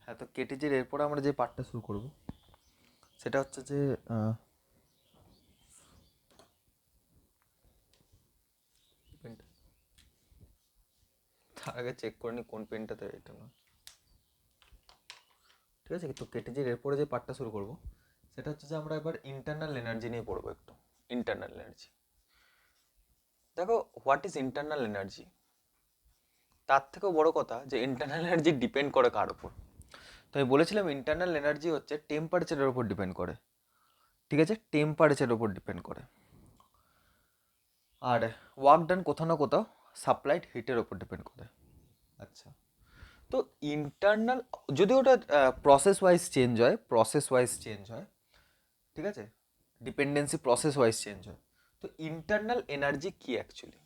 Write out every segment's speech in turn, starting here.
হ্যাঁ, তো কেটিজির এরপরে আমরা যে পার্টটা শুরু করব সেটা হচ্ছে যে পেনটা তার আগে চেক করে নি কোন পেনটাতে, এটা না, ঠিক আছে। তো কেটিজির এরপরে যে পার্টটা শুরু করব সেটা হচ্ছে যে আমরা এবার ইন্টারনাল এনার্জি নিয়ে পড়বো একটু। ইন্টারনাল এনার্জি, দেখো হোয়াট ইজ ইন্টারনাল এনার্জি। তার থেকেও বড় কথা যে ইন্টারনাল এনার্জি ডিপেন্ড করে কার উপর। তো আমি বলেছিলাম ইন্টারনাল এনার্জি হচ্ছে টেম্পারেচারের উপর ডিপেন্ড করে, ঠিক আছে, টেম্পারেচারের উপর ডিপেন্ড করে। আর ওয়ার্ক ডান কোথাও না কোথাও সাপ্লাইড হিটের উপর ডিপেন্ড করে। আচ্ছা, তো ইন্টারনাল, যদি ওটা প্রসেস ওয়াইজ চেঞ্জ হয়, ঠিক আছে, ডিপেন্ডেন্সি প্রসেস ওয়াইজ চেঞ্জ হয়। তো ইন্টারনাল এনার্জি কি অ্যাকচুয়ালি?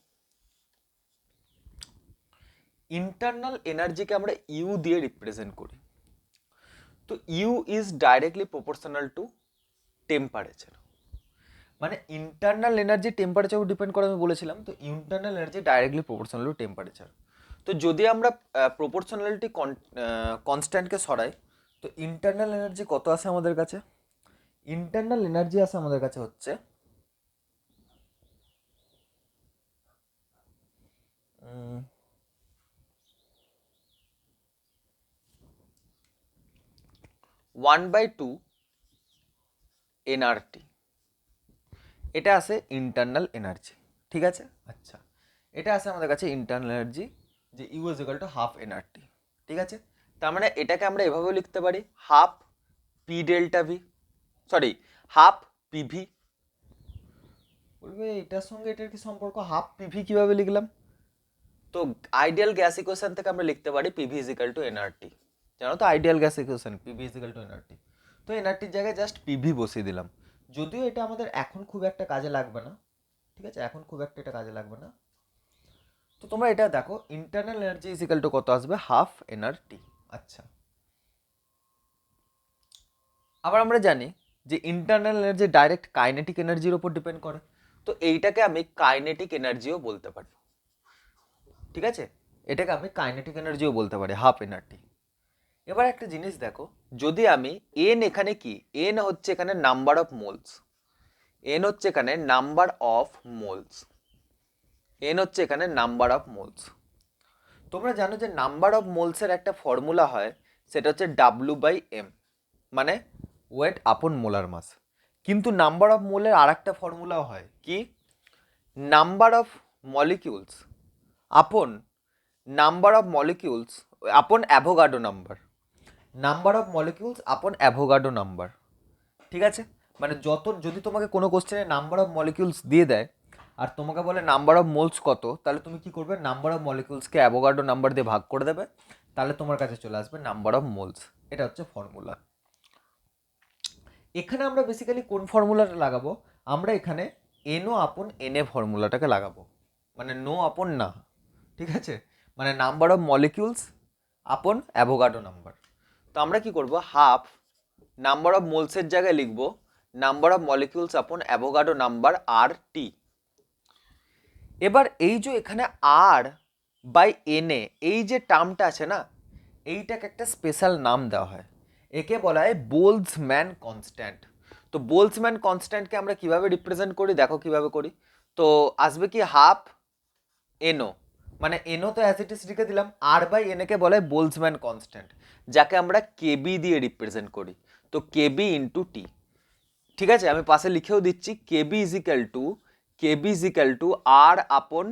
ইন্টারনাল এনার্জিকে আমরা ইউ দিয়ে রিপ্রেজেন্ট করি। তো U is directly proportional to temperature. মানে ইন্টারনাল এনার্জি টেম্পারেচার ডিপেন্ড করে আমি বলেছিলাম, তো internal energy directly proportional to temperature. তো যদি আমরা প্রপোর্শনালিটি কনস্ট্যান্টকে সরাই, তো ইন্টারনাল এনার্জি কত আছে আমাদের কাছে? ইন্টারনাল এনার্জি আছে আমাদের কাছে হচ্ছে 1/2 এনআরটি। এটা আছে ইন্টারনাল এনার্জি, ঠিক আছে। আচ্ছা, এটা আছে আমাদের কাছে ইন্টারনাল এনার্জি, যে U is equal to half NRT, ঠিক আছে। তার মানে এটাকে আমরা এভাবেও লিখতে পারি, half P delta V, sorry, half PV. বলবে এটার সঙ্গে এটার কি সম্পর্ক, হাফ পিভি কিভাবে লিখলাম? তো আইডিয়াল গ্যাস ইকুয়েশন থেকে আমরা লিখতে পারি PV is equal two nRT. জানো তো ideal gas equation PV is equal two nRT. তো এনআরটির জায়গায় জাস্ট পিভি বসিয়ে দিলাম। যদিও এটা আমাদের এখন খুব একটা কাজে লাগবে না, ঠিক আছে, এখন খুব একটা এটা কাজে লাগবে না। তো তোমরা এটা দেখো, internal energy is equal to কত আসবে, হাফ এনআরটি। আচ্ছা, আবার আমরা জানি যে ইন্টারনাল এনার্জি ডাইরেক্ট কাইনেটিক এনার্জির উপর ডিপেন্ড করে। তো এইটাকে আমি কাইনেটিক এনার্জিও বলতে পারি, ঠিক আছে, এটাকে আমি কাইনেটিক এনার্জিও বলতে পারি, হাফ এনআরটি। এবার একটা জিনিস দেখো, যদি আমি এন, এখানে কি এন হচ্ছে এখানে নাম্বার অফ মোলস, এন হচ্ছে এখানে নাম্বার অফ মোলস, এন হচ্ছে এখানে নাম্বার অফ মোলস। তোমরা জানো যে নাম্বার অফ মোলসের একটা ফর্মুলা হয়, সেটা হচ্ছে W/M, মানে ওয়েট আপন মোলার মাস। কিন্তু নাম্বার অফ মোলের আর একটা ফর্মুলাও হয় কি, নাম্বার অফ মলিকিউলস আপন নাম্বার অফ মলিকিউলস আপন Avogadro number, number of molecules আপন অ্যাভোগাড্রো নাম্বার, ঠিক আছে। মানে যত, যদি তোমাকে কোনো কোশ্চেনে নাম্বার অফ মলিকিউলস দিয়ে দেয় আর তোমাকে বলে নাম্বার অফ মোলস কত, তাহলে তুমি কি করবে, নাম্বার অফ মলিকিউলসকে অ্যাভোগাড্রো নাম্বার দিয়ে ভাগ করে দেবে, তাহলে তোমার কাছে চলে আসবে নাম্বার অফ মোলস। এটা হচ্ছে ফর্মুলা। এখানে আমরা বেসিক্যালি কোন ফর্মুলাটা লাগাবো, আমরা এখানে এনও আপন এনএ ফর্মুলাটাকে লাগাবো, মানে নো আপন না, ঠিক আছে, মানে নাম্বার অফ মলিকিউলস আপন অ্যাভোগাড্রো নাম্বার। তো আমরা কি করব, হাফ নাম্বার অফ মোলসের জায়গায় লিখবো নাম্বার অফ মলিকিউলস আপন অ্যাভোগাড্রো নাম্বার আর টি। এবার এই যে এখানে আর বাই এন এ, এই যে টার্মটা আছে না, এইটাকে একটা স্পেশাল নাম দেওয়া হয়, একে বলা হয় বোলসম্যান কনস্ট্যান্ট। তো বোলসম্যান কনস্ট্যান্টকে আমরা কিভাবে রিপ্রেজেন্ট করি, দেখো কিভাবে করি। তো আসবে কি, হাফ এনও, মানে এনও তো অ্যাজ ইট ইজ লিখে দিলাম, আর বাই এন কে বলা হয় বোলসম্যান কনস্ট্যান্ট, যাকে আমরা কেবি দিয়ে রিপ্রেজেন্ট করি। তো কেবি ইন্টু টি, ঠিক আছে, আমি পাশে লিখেও দিচ্ছি, কেবি ইজ ইকাল টু আর আপন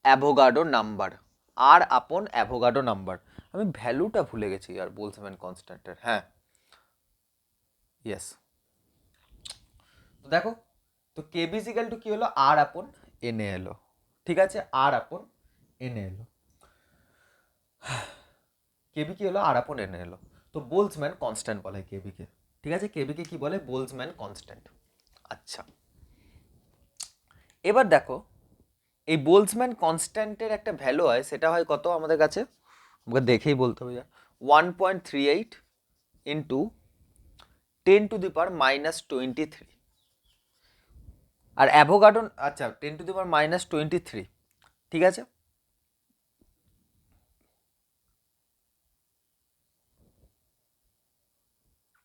অ্যাভোগাড্রো নাম্বার, আর আপন অ্যাভোগাড্রো নাম্বার। আমি ভ্যালুটা ভুলে গেছি আর বলছিলাম কনস্ট্যান্টের, হ্যাঁ, ইয়েস। তো দেখো, তো কেবি ইজ ইকাল টু কি হলো, আর আপন এনে এলো, ঠিক আছে, আর আপন এনে এলো, কেবি কি হলো, আর আপন এনে এলো। তো বোলসম্যান কনস্ট্যান্ট বলে কেবিকে, ঠিক আছে, কেবিকে কি বলে, বোলসম্যান কনস্ট্যান্ট। আচ্ছা, এবার দেখো, এই বোলসম্যান কনস্ট্যান্টের একটা ভ্যালু হয়, সেটা হয় কত আমাদের কাছে, আমাকে দেখেই বলতে হবে, 1.38 ইন্টু 10⁻⁻23। আর অ্যাভোগাড্রো, আচ্ছা, 10⁻⁻23, ঠিক আছে।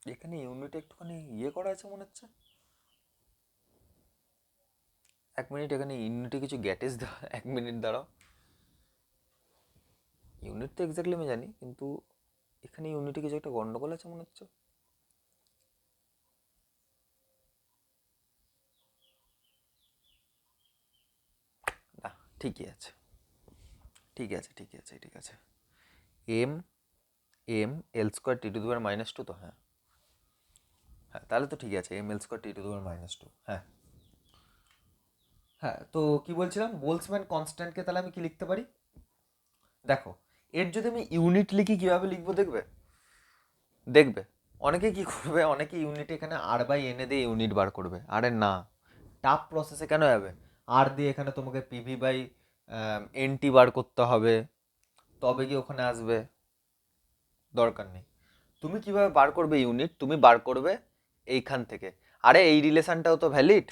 এখানে ইউনিট একটুখানি ইয়ে করা আছে মনে হচ্ছে। 1 মিনিট, এখানে ইউনিটে কিছু গ্যাটেজ দেওয়া, 1 মিনিট দাঁড়াও। ইউনিট তো এক্স্যাক্টলি আমি জানি, কিন্তু এখানে ইউনিটে কিছু একটা গন্ডগোল আছে মনে হচ্ছে। না, ঠিকই আছে, ঠিকই আছে, ঠিকই আছে, ঠিক আছে। M M L square T to the power -2, তো হ্যাঁ হ্যাঁ, তাহলে তো ঠিক আছে, ml² T to the power -2। হ্যাঁ হ্যাঁ, তো কি বলছিলাম, বোলসম্যান কনস্ট্যান্টকে তাহলে আমি কি লিখতে পারি? দেখো, এর যদি আমি ইউনিট লিখি কিভাবে লিখবো দেখবে, দেখবে অনেকে কি করবে, অনেকে ইউনিট এখানে r/n দিয়ে ইউনিট বার করবে। আরে না, টাফ প্রসেসে কেন যাবে? আর দিয়ে এখানে তোমাকে pv/nt বার করতে হবে, তবে কি ওখানে আসবে? দরকার নেই। তুমি কিভাবে বার করবে ইউনিট? তুমি বার করবে এইখান থেকে। আরে এই রিলেশনটাও তো ভ্যালিড।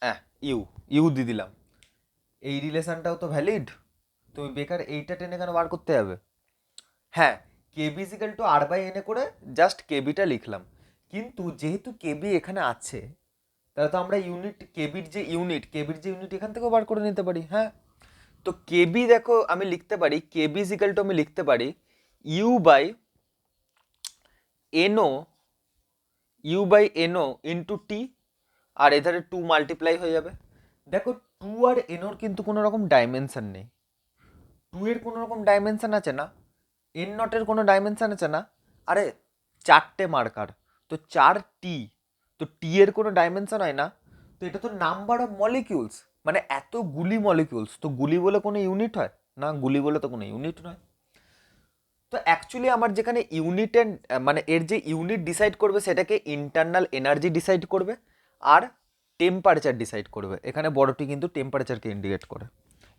হ্যাঁ, ইউ ইউ দিয়ে দিলাম, এই রিলেশনটাও তো ভ্যালিড। তুমি বেকার এইটা টেনে কেন বার করতে যাবে? হ্যাঁ, কেবি ইজিক্যাল টু r/n করে জাস্ট কেবিটা লিখলাম, কিন্তু যেহেতু কেবি এখানে আছে, তাহলে তো আমরা কেবির যে ইউনিট এখান থেকেও বার করে নিতে পারি। হ্যাঁ, তো কেবি দেখো আমি লিখতে পারি, কেবি ইজিক্যাল টু আমি লিখতে পারি u/no, u/no ইন্টু টি, আর এধারে 2 মাল্টিপ্লাই হয়ে যাবে। দেখো, 2 আর এনোর কিন্তু কোনো রকম ডাইমেনশন নেই। 2 এর কোনো রকম ডাইমেনশন আছে না, এন নটের কোনো ডাইমেনশন আছে না। আরে 4টে মার্কার, তো 4t, তো টি এর কোনো ডাইমেনশন হয় না। তো এটা তো নাম্বার অফ মলিকিউলস, মানে এতগুলি মলিকিউলস, তো গুলি বলে কোনো ইউনিট হয় না, গুলি বলে তো কোনো ইউনিট নয়। তো অ্যাকচুয়ালি আমার যেখানে ইউনিটের মানে এর যে ইউনিট ডিসাইড করবে সেটাকে ইন্টারনাল এনার্জি ডিসাইড করবে, আর টেম্পারেচার ডিসাইড করবে। এখানে বড়টি কিন্তু টেম্পারেচারকে ইন্ডিকেট করে,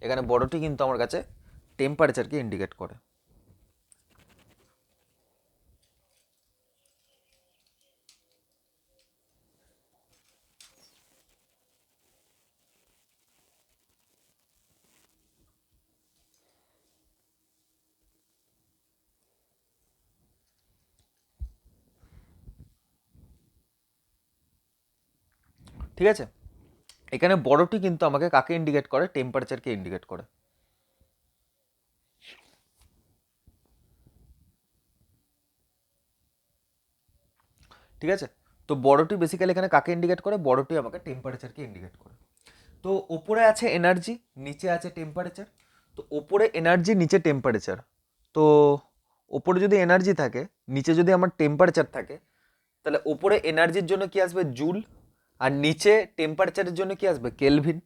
এখানে বড়টি কিন্তু আমার কাছে টেম্পারেচারকে ইন্ডিকেট করে। ঠিক আছে, এখানে বড়টি কিন্তু আমাকে কাকে ইন্ডিকেট করে? টেম্পারেচারকে ইন্ডিকেট করে। ঠিক আছে, তো বড়টি বেসিক্যালি এখানে কাকে ইন্ডিকেট করে? বড়টি আমাকে টেম্পারেচারকে ইন্ডিকেট করে। তো ওপরে আছে এনার্জি, নিচে আছে টেম্পারেচার। তো ওপরে এনার্জি, নিচে টেম্পারেচার। তো ওপরে যদি এনার্জি থাকে, নিচে যদি আমার টেম্পারেচার থাকে, তাহলে ওপরে এনার্জির জন্য কি আসবে? জুল, আর নিচে টেম্পারেচারের জন্য কি আসবে? কেলভিন।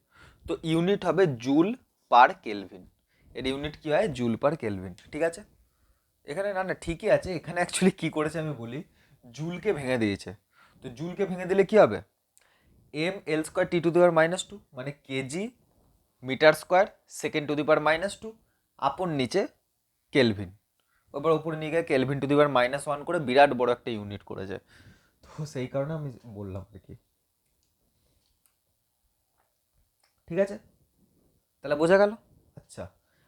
তো ইউনিট হবে জুল পার কেলভিন, এর ইউনিট কি হয়? Joule per kelvin. ঠিক আছে, এখানে না না ঠিকই আছে, এখানে অ্যাকচুয়ালি কি করেছে আমি বলি, জুলকে ভেঙে দিয়েছে। তো জুলকে ভেঙে দিলে কি হবে? ml² T to the power -2, মানে KG metre square second to the power -2, আপন নিচে কেলভিন। এবার উপরে নিয়ে গিয়ে কেলভিন টু দি পাওয়ার -1 করে বিরাট বড় একটা ইউনিট করেছে। তো সেই কারণে আমি বললাম আর কি। ঠিক আছে, তাহলে বোঝা গেল। আচ্ছা,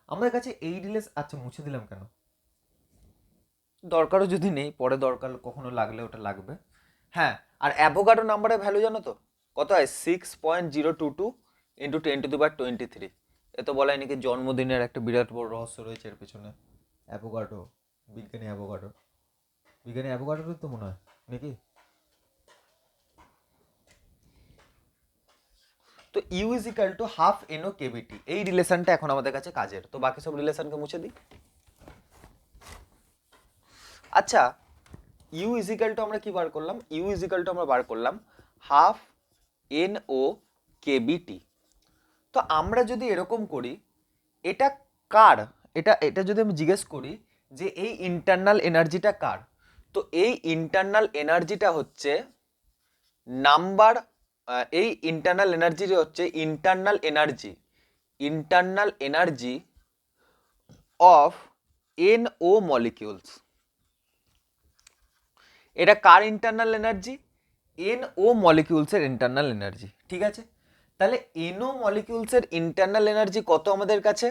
আমাদের কাছে এই আচ্ছা মুছে দিলাম কেন? দরকারও যদি নেই, পরে দরকার কখনো লাগলে ওটা লাগবে। হ্যাঁ, আর অ্যাভোগাড্রো নাম্বারের ভ্যালু জানো তো কত হয়? 6.022 ইন্টু 10⁻23। এ তো বলাই নাকি জন্মদিনের একটা বিরাট বড় রহস্য রয়েছে এর পেছনে। অ্যাভোগাড্রো, বিজ্ঞানী অ্যাভোগাড্রো, বিজ্ঞানী অ্যাভোগাড্রোই তো মনে হয় নাকি। তো U is equal to half NO KBT, এই রিলেশনটা এখন আমাদের কাছে কাজের। তো বাকি সব রিলেশনকে মুছে দিই। আচ্ছা, ইউ ইজ ইকাল টু আমরা কি বার করলাম? ইউ ইজ ইকাল টু আমরা বার করলাম হাফ এন ও কেবিটি। তো আমরা যদি এরকম করি, এটা কার? এটা এটা যদি আমি জিজ্ঞেস করি যে এই ইন্টারনাল এনার্জিটা কার, তো এই ইন্টারনাল এনার্জিটা হচ্ছে নাম্বার, এই ইন্টারনাল এনার্জি হচ্ছে internal energy of N O molecules. এটা কার ইন্টারনাল এনার্জি? এন ও মলিকিউলসের ইন্টারনাল এনার্জি। ঠিক আছে, তাহলে এনও মলিকিউলসের ইন্টারনাল এনার্জি কত আমাদের কাছে?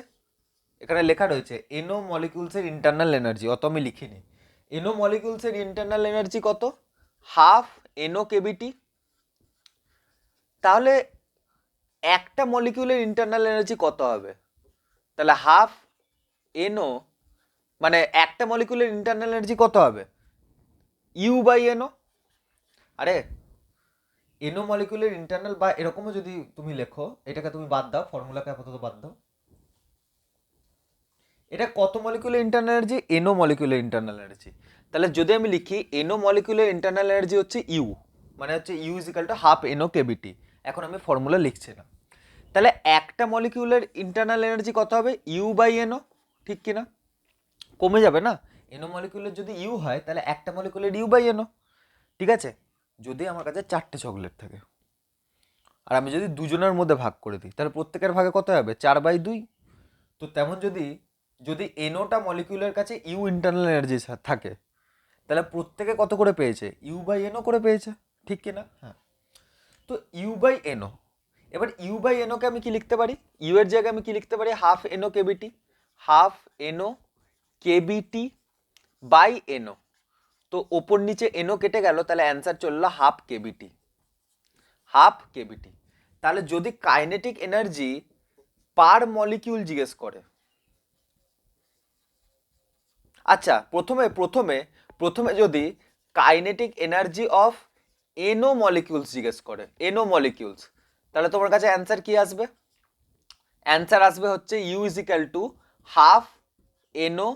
এখানে লেখা রয়েছে এনও মলিকিউলসের ইন্টারনাল এনার্জি, অত আমি লিখিনি। এনো মলিকিউলসের ইন্টারনাল এনার্জি কত? Half NO kBT. তাহলে একটা মলিকিউলের ইন্টারনাল এনার্জি কত হবে? তাহলে হাফ এনও মানে একটা মলিকিউলের ইন্টারনাল এনার্জি কত হবে? U by NO. আরে এনো মলিকিউলের ইন্টারনাল বা এরকমও যদি তুমি লেখো, এটাকে তুমি বাদ দাও, ফর্মুলাকে আপাতত বাদ দাও। এটা কত মলিকিউলের ইন্টারনাল এনার্জি? এনো মলিকিউলের ইন্টারনাল এনার্জি। তাহলে যদি আমি লিখি এনো মলিকিউলের ইন্টারনাল এনার্জি হচ্ছে ইউ, মানে হচ্ছে U is equal to half এনো কেবিটি। এখন আমি ফর্মুলা লিখছি না। তাহলে একটা মলিকিউলের ইন্টারনাল এনার্জি কত হবে? ইউ বাই এনো, ঠিক কিনা? কমে যাবে না? এনো মলিকিউলের যদি ইউ হয় তাহলে একটা মলিকিউলের ইউ বাই এনো, ঠিক আছে? যদি আমার কাছে 4টে চকলেট থাকে আর আমি যদি দুজনের মধ্যে ভাগ করে দিই, তাহলে প্রত্যেকের ভাগে কত হবে? 4/2। তো তেমন যদি যদি এনোটা মলিকিউলের কাছে ইউ ইন্টারনাল এনার্জি থাকে, তাহলে প্রত্যেকে কত করে পেয়েছে? ইউ বাই এনও করে পেয়েছে, ঠিক কিনা? হ্যাঁ। তো ইউ বাই এনও, এবার ইউ বাই এনোকে আমি কি লিখতে পারি? ইউ এর জায়গায় আমি কি লিখতে পারি? Half NO KBT. Half NO KBT by NO. তো ওপর নিচে এনও কেটে গেল, তাহলে অ্যান্সার চললো হাফ কেবিটি। Half kBT. তাহলে যদি কাইনেটিক এনার্জি পার মলিকিউল জিজ্ঞেস করে, আচ্ছা প্রথমে প্রথমে প্রথমে যদি kinetic energy of N o molecules জিজ্ঞেস করে, এনো মলিকিউলস, তাহলে তোমার কাছে অ্যান্সার কি আসবে? অ্যান্সার আসবে হচ্ছে U is equal to half এনো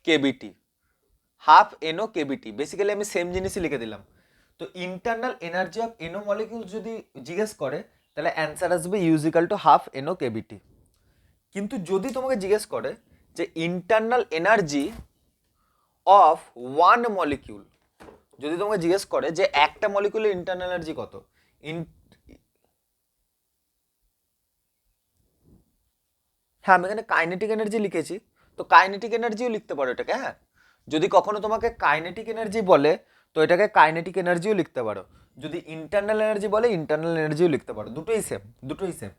কেবিটি। হাফ এনো কেবিটি, বেসিক্যালি আমি সেম জিনিসই লিখে দিলাম। তো internal energy of N o molecules যদি জিজ্ঞেস করে, তাহলে অ্যান্সার আসবে U is equal to half এনো কেবিটি। কিন্তু যদি তোমাকে জিজ্ঞেস করে যে internal energy of one molecule, যদি তোমাকে জিজ্ঞেস করে যে একটা মলিকিউলের ইন্টারনাল এনার্জি কত, হ্যাঁ আমি এখানে কাইনেটিক এনার্জি লিখেছি, তো কাইনেটিক এনার্জিও লিখতে পারো এটাকে। হ্যাঁ, যদি কখনো তোমাকে কাইনেটিক এনার্জি বলে, তো এটাকে কাইনেটিক এনার্জিও লিখতে পারো। যদি ইন্টারনাল এনার্জি বলে, ইন্টারনাল এনার্জিও লিখতে পারো। দুটোই সেম, দুটোই সেম।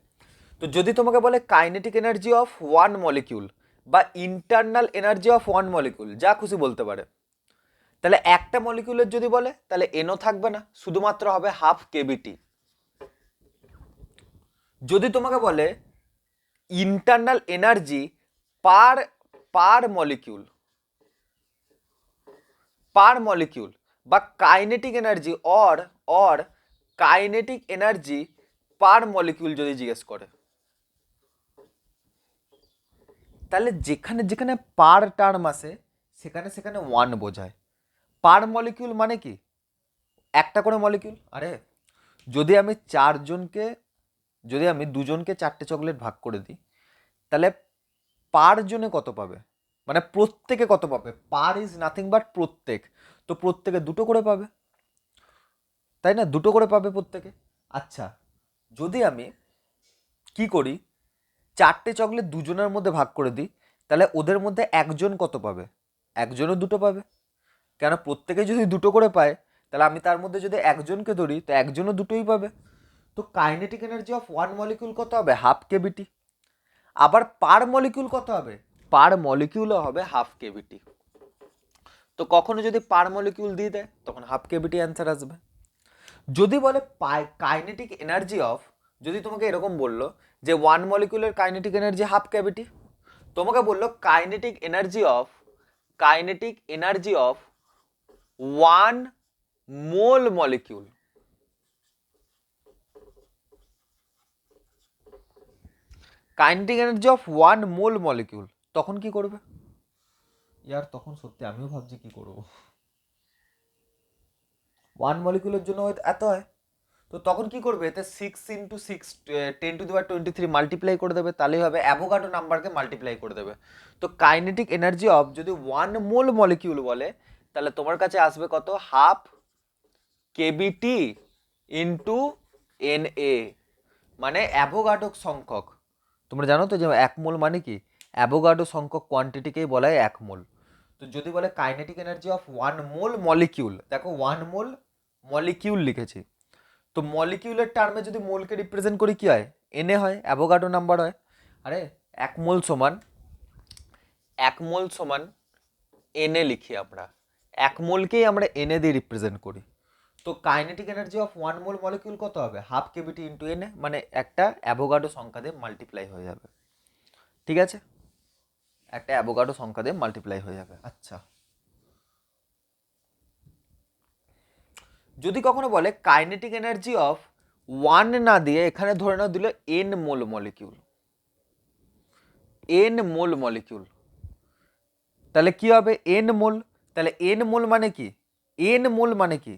তো যদি তোমাকে বলে kinetic energy of one molecule বা internal energy of one molecule, যা খুশি বলতে পারে, তাহলে একটা মলিকিউলের যদি বলে, তাহলে এনও থাকবে না, শুধুমাত্র হবে হাফ কেবিটি। যদি তোমাকে বলে ইন্টারনাল এনার্জি পার পার মলিকিউল, পার মলিকিউল বা kinetic energy or kinetic energy per molecule যদি জিজ্ঞেস করে, তাহলে যেখানে যেখানে পার টার্ম আসে সেখানে সেখানে ওয়ান বোঝায়। পার মলিকিউল মানে কি? একটা করে মলিকিউল। আরে যদি আমি চারজনকে, যদি আমি দুজনকে 4টে চকলেট ভাগ করে দিই, তাহলে পার জনে কত পাবে? মানে প্রত্যেকে কত পাবে? পার ইজ নাথিং বাট প্রত্যেক। তো প্রত্যেকে দুটো করে পাবে, তাই না? দুটো করে পাবে প্রত্যেকে। আচ্ছা, যদি আমি কি করি, 4টে চকলেট দুজনের মধ্যে ভাগ করে দিই, তাহলে ওদের মধ্যে একজন কত পাবে? একজনও দুটো পাবে। কেন? প্রত্যেকে যদি দুটো করে পায়, তাহলে আমি তার মধ্যে যদি একজনকে ধরি, তো একজনও দুটোই পাবে। তো kinetic energy of one molecule কত হবে? Half kBT. আবার পার মলিকিউল কত হবে? পার মলিকিউলও হবে হাফ কেবিটি। তো কখনো যদি পার মলিকিউল দিয়ে দেয়, তখন হাফ কেবিটি অ্যান্সার আসবে। যদি বলে কাইনেটিক এনার্জি অফ, যদি তোমাকে এরকম বললো যে ওয়ান মলিকিউলের কাইনেটিক এনার্জি হাফ কেবিটি, তোমাকে বললো kinetic energy of one mole molecule, kinetic energy of one mole molecule, তখন কি করবে? ইয়ার তখন সত্যি আমিও ভাবছি কি করব। ওয়ান মলিকিউলের জন্য এত হয়, তো তখন কি করবে? এতে 6 × 6 10⁻23 মাল্টিপ্লাই করে দেবে, তাহলেই হবে অ্যাভোগাড্রো নাম্বারকে মাল্টিপ্লাই করে দেবে। তো কাইনেটিক এনার্জি অফ যদি ওয়ান মোল মলিকিউল বলে, তাহলে তোমার কাছে আসবে কত? Half kBT into N A, মানে অ্যাভোগাড্রো সংখ্যক। তোমরা জানো তো যে এক মোল মানে কি? অ্যাভোগাড্রো সংখ্যক কোয়ান্টিটিকেই বলা হয় এক মোল। তো যদি বলে kinetic energy of one mole molecule, দেখো ওয়ান মোল মলিকিউল লিখেছি, তো মলিকিউলের টার্মে যদি মোলকে রিপ্রেজেন্ট করি কি হয়? এনে হয়, অ্যাভোগাড্রো নাম্বার হয়। আরে এক মোল সমান এনে লিখি আমরা, এক মোলকেই আমরা এনে দিয়ে রিপ্রেজেন্ট করি। তো kinetic energy of 1 mole molecule কত হবে? হাফ কেভিটি ইন্টু এন, মানে একটা অ্যাভোগাড্রো সংখ্যা দিয়ে মাল্টিপ্লাই হয়ে যাবে। ঠিক আছে, একটা অ্যাভোগাড্রো সংখ্যা দিয়ে মাল্টিপ্লাই হয়ে যাবে। আচ্ছা, যদি কখনো বলে কাইনেটিক এনার্জি অফ 1 না দিয়ে এখানে ধরে নাও দিল এন মোল মলিকিউল, এন মোল মলিকিউল, তাহলে কি হবে? এন মোল। তাহলে এন মোল মানে কি? এন মোল মানে কি?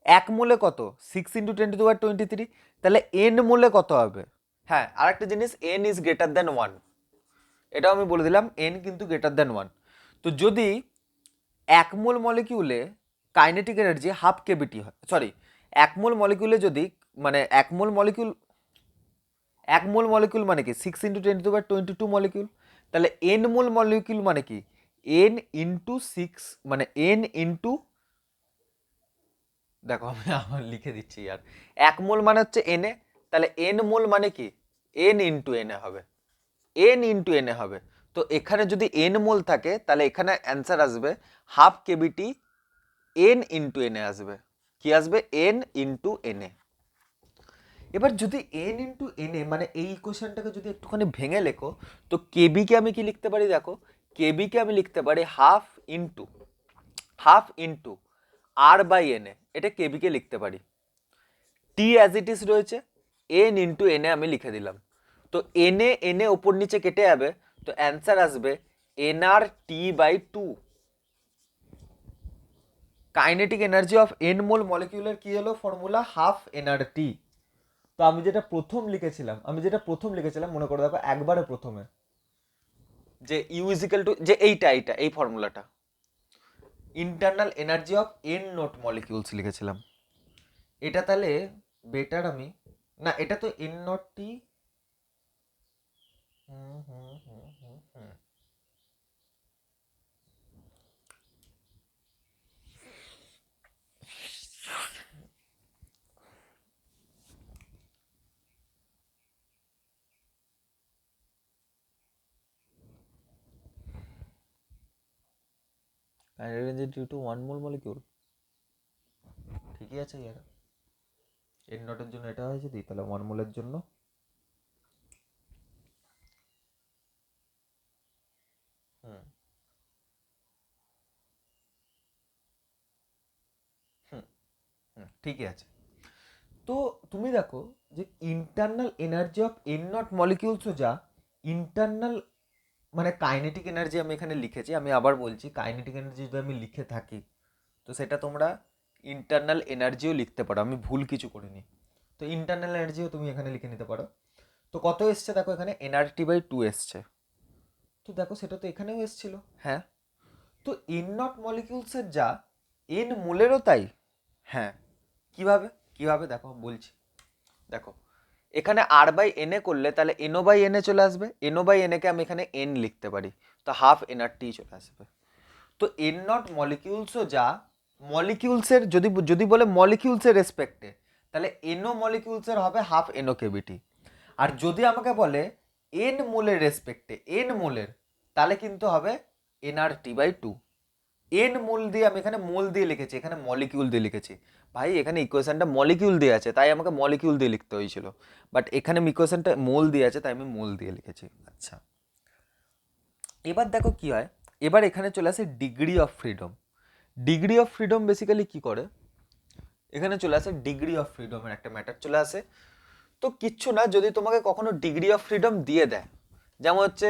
এক মোলে কত? 6 × 10⁻23। তাহলে এন মোলে কত হবে? হ্যাঁ, আরেকটা জিনিস, এন ইজ গ্রেটার দ্যান 1, এটাও আমি বলে দিলাম, এন কিন্তু গ্রেটার দ্যান 1। তো যদি এক মোল মলিকিউলে কাইনেটিক এনার্জি হাফ কেভিটি হয়, সরি, এক মোল মলিকিউলে যদি, মানে এক মোল মলিকিউল মানে কি 6 × 10⁻22 মলিকিউল, তাহলে এন মোল মলিকিউল মানে কি এন ইন্টু 6, মানে এন ইন্টু, দেখো আমি আমার লিখে দিচ্ছি ইয়ার, এক মোল মানে হচ্ছে এনে, তাহলে এন মোল মানে কি এন ইন্টু এনে হবে, এন ইন্টু এনে হবে। তো এখানে যদি এন মোল থাকে তাহলে এখানে অ্যান্সার আসবে হাফ কেভিটি এন ইন্টু এনে আসবে। কি আসবে? এন ইন্টু এনে। এবার যদি এন ইন্টু এনে, মানে এই ইকুয়েশনটাকে যদি একটুখানি ভেঙে লেখো, তো কেবিকে আমি কি লিখতে পারি? দেখো, কেবিকে আমি লিখতে পারি হাফ ইন্টু আর বাই এনে, এটা কেবিকে লিখতে পারি। টি অ্যাজ ইট ইজ রয়েছে, এন ইন্টু এনে আমি লিখে দিলাম। তো এনে এনে ওপর নিচে কেটে যাবে, তো অ্যান্সার আসবে N R T by 2। Kinetic energy of N mole মলিকিউলের কি হলো ফর্মুলা? হাফ এনআর টি। তো আমি যেটা প্রথম লিখেছিলাম মনে করে দেখো একবারে প্রথমে, যে ইউ ইজিক্যাল টু, যে এইটা এই ফর্মুলাটা, internal energy of N naught molecules লিখেছিলাম। এটা তাহলে বেটার আমি, না এটা তো N naught T, due to 1 mole molecule, ঠিকই আছে ইয়ার, এন নটের জন্য এটা হয়েছে দি, তাহলে 1 মোলের জন্য ঠিকই আছে। তো তুমি দেখো যে internal energy of N naught মলিকিউলসও যা ইন্টারনাল, মানে কাইনেটিক এনার্জি আমি এখানে লিখেছি, আমি আবার বলছি কাইনেটিক এনার্জি যদি আমি লিখে থাকি তো সেটা তোমরা ইন্টারনাল এনার্জিও লিখতে পারো, আমি ভুল কিছু করিনি। তো ইন্টারনাল এনার্জিও তুমি এখানে লিখে নিতে পারো। তো কত এসছে দেখো, এখানে এনআরটি বাই 2 এসছে। তো দেখো সেটা তো এখানেও এসছিল, হ্যাঁ। তো এন নট মলিকিউলসের যা এন মোলেরও তাই, হ্যাঁ। কিভাবে? কিভাবে দেখো বলছি, দেখো এখানে আর বাই এন এ করলে তাহলে এনও বাই এন এ চলে আসবে, এনও বাই এন একে আমি এখানে এন লিখতে পারি, তো হাফ এনআরটি চলে আসবে। তো এন নট মলিকিউলসও যা মলিকিউলসের, যদি যদি বলে মলিকিউলসের রেসপেক্টে, তাহলে এনও মলিকিউলসের হবে হাফ এনও কেভিটি। আর যদি আমাকে বলে এন মোলের রেসপেক্টে, এন মোলের, তাহলে কিন্তু হবে এনআরটি বাই 2। এন মোল দিয়ে আমি এখানে মোল দিয়ে লিখেছি, এখানে মলিকিউল দিয়ে লিখেছি। ভাই এখানে ইকুয়েশনটা মলিকিউল দিয়ে আছে তাই আমাকে মলিকিউল দিয়ে লিখতে হয়েছিল, বাট এখানে ইকুয়েশনটা মোল দিয়ে আছে তাই আমি মোল দিয়ে লিখেছি। আচ্ছা, এবার দেখো কি হয়, এবার এখানে চলে আসে degree of freedom. Degree of freedom basically কি করে, এখানে চলে আসে ডিগ্রি অফ ফ্রিডমের একটা ম্যাটার চলে আসে। তো কিচ্ছু না, যদি তোমাকে কখনো ডিগ্রি অফ ফ্রিডম দিয়ে দেয়, যেমন হচ্ছে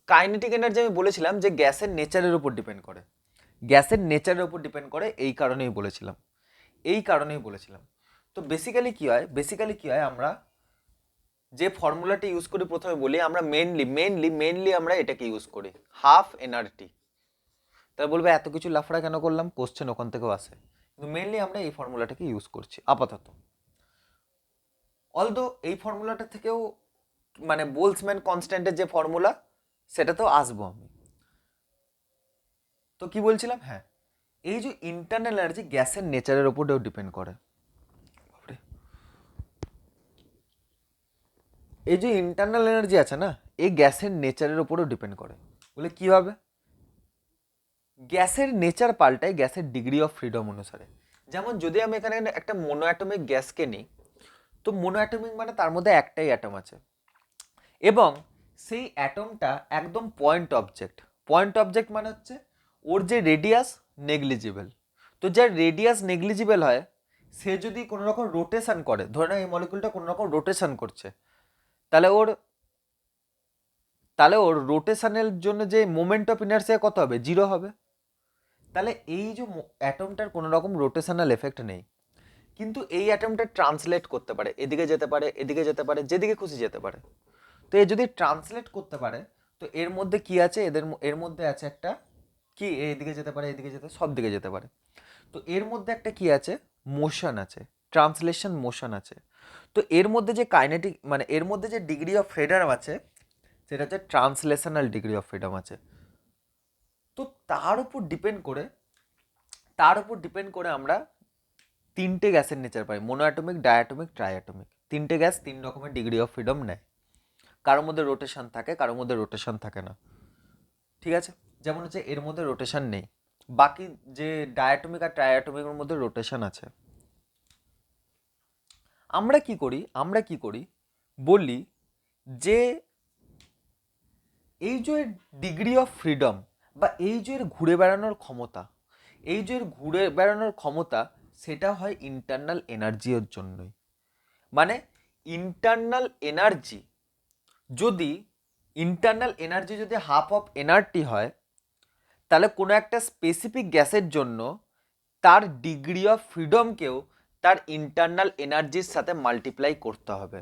কাইনেটিক এনার্জি আমি বলেছিলাম যে গ্যাসের নেচারের উপর ডিপেন্ড করে, গ্যাসের নেচারের উপর ডিপেন্ড করে, এই কারণেই বলেছিলাম। তো বেসিক্যালি কি হয় আমরা যে ফর্মুলাটি ইউজ করি, প্রথমে বলি আমরা মেনলি আমরা এটাকে ইউজ করি, হাফ এনআরটি। তাহলে বলবে এত কিছু লাফড়া কেন করলাম, কোশ্চেন ওখান থেকেও আসে, কিন্তু মেনলি আমরা এই ফর্মুলাটাকে ইউজ করছি আপাতত। অলদো এই ফর্মুলাটা থেকেও, মানে বোলসম্যান কনস্ট্যান্টের যে ফর্মুলা সেটাতেও আসবো আমি। তো কি বলছিলাম, হ্যাঁ, এই যে ইন্টারনাল এনার্জি গ্যাসের নেচারের উপরেও ডিপেন্ড করে। এই যে ইন্টারনাল এনার্জি আছে না, এই গ্যাসের নেচারের উপরেও ডিপেন্ড করে। বলে কিভাবে? গ্যাসের নেচার পাল্টায় গ্যাসের ডিগ্রি অফ ফ্রিডম অনুসারে। যেমন যদি আমি এখানে একটা মোনো অ্যাটমিক গ্যাসকে নিই, তো মোনো অ্যাটমিক মানে তার মধ্যে একটাই অ্যাটম আছে এবং সেই অ্যাটমটা একদম পয়েন্ট অবজেক্ট। পয়েন্ট অবজেক্ট মানে হচ্ছে ওর যে রেডিয়াস নেগলিজিবল। তো যার রেডিয়াস নেগলিজিবল হয় সে যদি কোনো রকম রোটেশন করে, ধরে নাও এই মলিকুলটা কোনো রকম রোটেশন করছে, তাহলে ওর রোটেশনের জন্য যে মোমেন্ট অফ ইনার্সিয়া কত হবে? 0 হবে। তাহলে এই যে অ্যাটমটার কোনো রকম রোটেশনাল এফেক্ট নেই, কিন্তু এই অ্যাটমটা ট্রান্সলেট করতে পারে, এদিকে যেতে পারে, এদিকে যেতে পারে, যেদিকে খুশি যেতে পারে। তো এ যদি ট্রান্সলেট করতে পারে, তো এর মধ্যে কি আছে? এর মধ্যে আছে একটা কি, এদিকে যেতে পারে, এদিকে যেতে, সব দিকে যেতে পারে। তো এর মধ্যে একটা কি আছে? মোশন আছে, ট্রান্সলেশন মোশন আছে। তো এর মধ্যে যে কাইনেটিক মানে এর মধ্যে যে ডিগ্রি অফ ফ্রিডম আছে সেটা হচ্ছে ট্রান্সলেশনাল ডিগ্রি অফ ফ্রিডম আছে। তো তার উপর ডিপেন্ড করে আমরা তিনটে গ্যাসের নেচার পাই, মোনোঅ্যাটমিক, ডায়াটমিক, ট্রাইঅ্যাটমিক। তিনটে গ্যাস তিন রকমের ডিগ্রি অফ ফ্রিডম নেয়। কারোর মধ্যে রোটেশন থাকে, কারোর মধ্যে রোটেশন থাকে না। ঠিক আছে, যেমন হচ্ছে এর মধ্যে রোটেশন নেই, বাকি যে ডায়াটমিক আর ট্রাইঅ্যাটমিকের মধ্যে রোটেশন আছে। আমরা কি করি বলি যে এই যে ডিগ্রি অফ ফ্রিডম বা এই যে ঘুরে বেড়ানোর ক্ষমতা, সেটা হয় ইন্টারনাল এনার্জির জন্যই। মানে ইন্টারনাল এনার্জি যদি হাফ অফ এনআরটি হয়, তাহলে কোনো একটা স্পেসিফিক গ্যাসের জন্য তার ডিগ্রি অফ ফ্রিডমকেও তার ইন্টারনাল এনার্জির সাথে মাল্টিপ্লাই করতে হবে।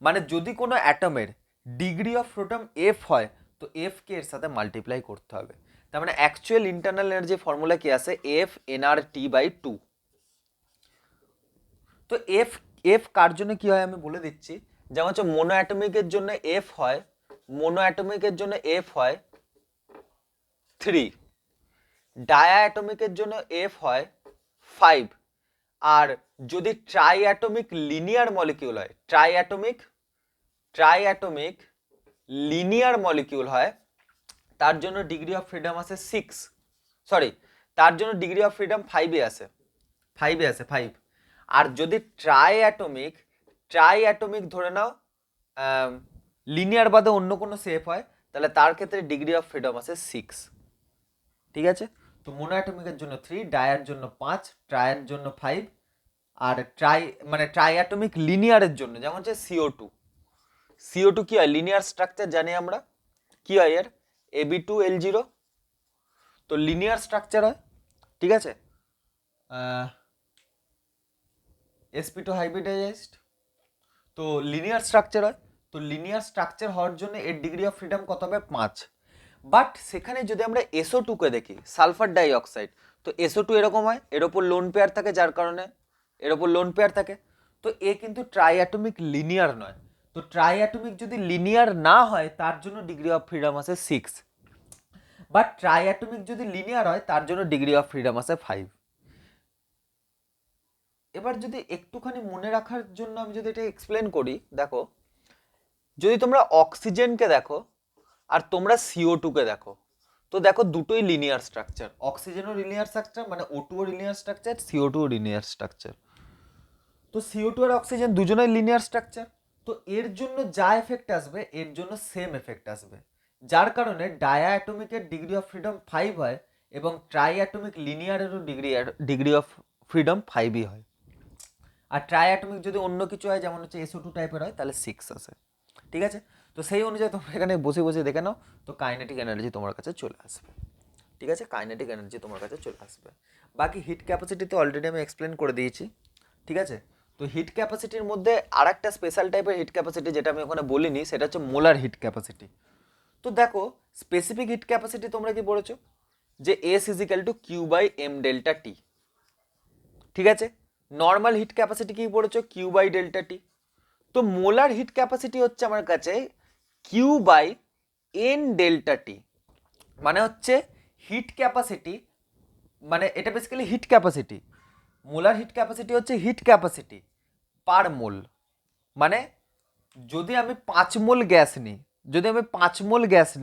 মানে যদি কোনো অ্যাটমের ডিগ্রি অফ ফ্রিডম এফ হয়, তো এফ কে এর সাথে মাল্টিপ্লাই করতে হবে। তার মানে অ্যাকচুয়াল ইন্টারনাল এনার্জি ফর্মুলা কি আছে? F NRT by 2। তো এফ এফ কার জন্য কি হয় আমি বলে দিচ্ছি। যেমন হচ্ছে মোনো অ্যাটমিকের জন্য এফ হয় 3, ডায়া অ্যাটমিকের জন্য এফ হয় 5। আর যদি ট্রাই অ্যাটমিক লিনিয়ার মলিকিউল হয়, লিনিয়ার মলিকিউল হয়, তার জন্য ডিগ্রি অফ ফ্রিডম আছে 6, সরি, তার জন্য ডিগ্রি অফ ফ্রিডম 5 আছে, 5। আর যদি ট্রাই অ্যাটমিক ধরে নাও লিনিয়ার বাদে অন্য কোনো শেপ হয়, তাহলে তার ক্ষেত্রে ডিগ্রি অফ ফ্রিডম আছে 6। ঠিক আছে, তো মোনো অ্যাটমিকের জন্য 3, ডায়ার জন্য 5, ট্রায়ের জন্য 5। আর ট্রাই অ্যাটমিক লিনিয়ারের জন্য যেমন হচ্ছে CO2 কি হয়? লিনিয়ার স্ট্রাকচার জানি আমরা, কি হয় এর? Ab2L0। তো লিনিয়ার স্ট্রাকচার হয়, ঠিক আছে। sp2 হাইব্রিডাইজড, তো লিনিয়ার স্ট্রাকচার হয়। তো লিনিয়ার স্ট্রাকচার হওয়ার জন্য এর ডিগ্রি অফ ফ্রিডম কত হবে? 5। বাট সেখানে যদি আমরা SO2 কে দেখি, সালফার ডাইঅক্সাইড, তো SO2 এরকম হয়, এর ওপর লোন পেয়ার থাকে, যার কারণে এর ওপর লোন পেয়ার থাকে। তো এ কিন্তু ট্রাইঅ্যাটমিক লিনিয়ার নয়। তো ট্রাইঅ্যাটমিক যদি লিনিয়ার না হয়, তার জন্য ডিগ্রি অফ ফ্রিডম আছে 6। বাট ট্রাইঅ্যাটমিক যদি লিনিয়ার হয়, তার জন্য ডিগ্রি অফ ফ্রিডম আছে 5। এবার যদি একটুখানি মনে রাখার জন্য আমি যদি এটা এক্সপ্লেন করি, দেখো, যদি তোমরা অক্সিজেনকে দেখো আর তোমরা CO2 কে দেখো, তো দেখো দুটোই লিনিয়ার স্ট্রাকচার। অক্সিজেনও লিনিয়ার স্ট্রাকচার, মানে O2 ও লিনিয়ার স্ট্রাকচার, CO2 ও লিনিয়ার স্ট্রাকচার। তো CO2 আর অক্সিজেন দুজনেই লিনিয়ার স্ট্রাকচার। তো এর জন্য যা এফেক্ট আসবে, এর জন্য সেম এফেক্ট আসবে, যার কারণে ডায়া অ্যাটমিকের ডিগ্রি অফ ফ্রিডম 5 হয় এবং ট্রাই অ্যাটমিক লিনিয়ারেরও ডিগ্রি অফ ফ্রিডম 5ই হয়। আর ট্রাই অ্যাটমিক যদি অন্য কিছু হয়, যেমন হচ্ছে SO2 টাইপের হয়, তাহলে 6 আসে। ঠিক আছে, তো সেই অনুযায়ী তোমরা এখানে বসে বসে দেখে নাও, তো কাইনেটিক এনার্জি তোমার কাছে চলে আসবে। ঠিক আছে, কাইনেটিক এনার্জি তোমার কাছে চলে আসবে। বাকি হিট ক্যাপাসিটি তো অলরেডি আমি এক্সপ্লেন করে দিয়েছি। ঠিক আছে, তো হিট ক্যাপাসিটির মধ্যে আর একটা স্পেশাল টাইপের হিট ক্যাপাসিটি যেটা আমি ওখানে বলিনি, সেটা হচ্ছে মোলার হিট ক্যাপাসিটি। তো দেখো, স্পেসিফিক হিট ক্যাপাসিটি তোমরা কি পড়েছো যে S = Q/m∆T। ঠিক আছে, নর্মাল হিট ক্যাপাসিটি কি পড়েছো? Q/ΔT। তো মোলার হিট ক্যাপাসিটি হচ্ছে আমার কাছে Q/n∆T। মানে হচ্ছে হিট ক্যাপাসিটি, মানে এটা basically heat capacity. Molar heat capacity হচ্ছে হিট ক্যাপাসিটি পার মোল। মানে যদি আমি 5 মোল গ্যাস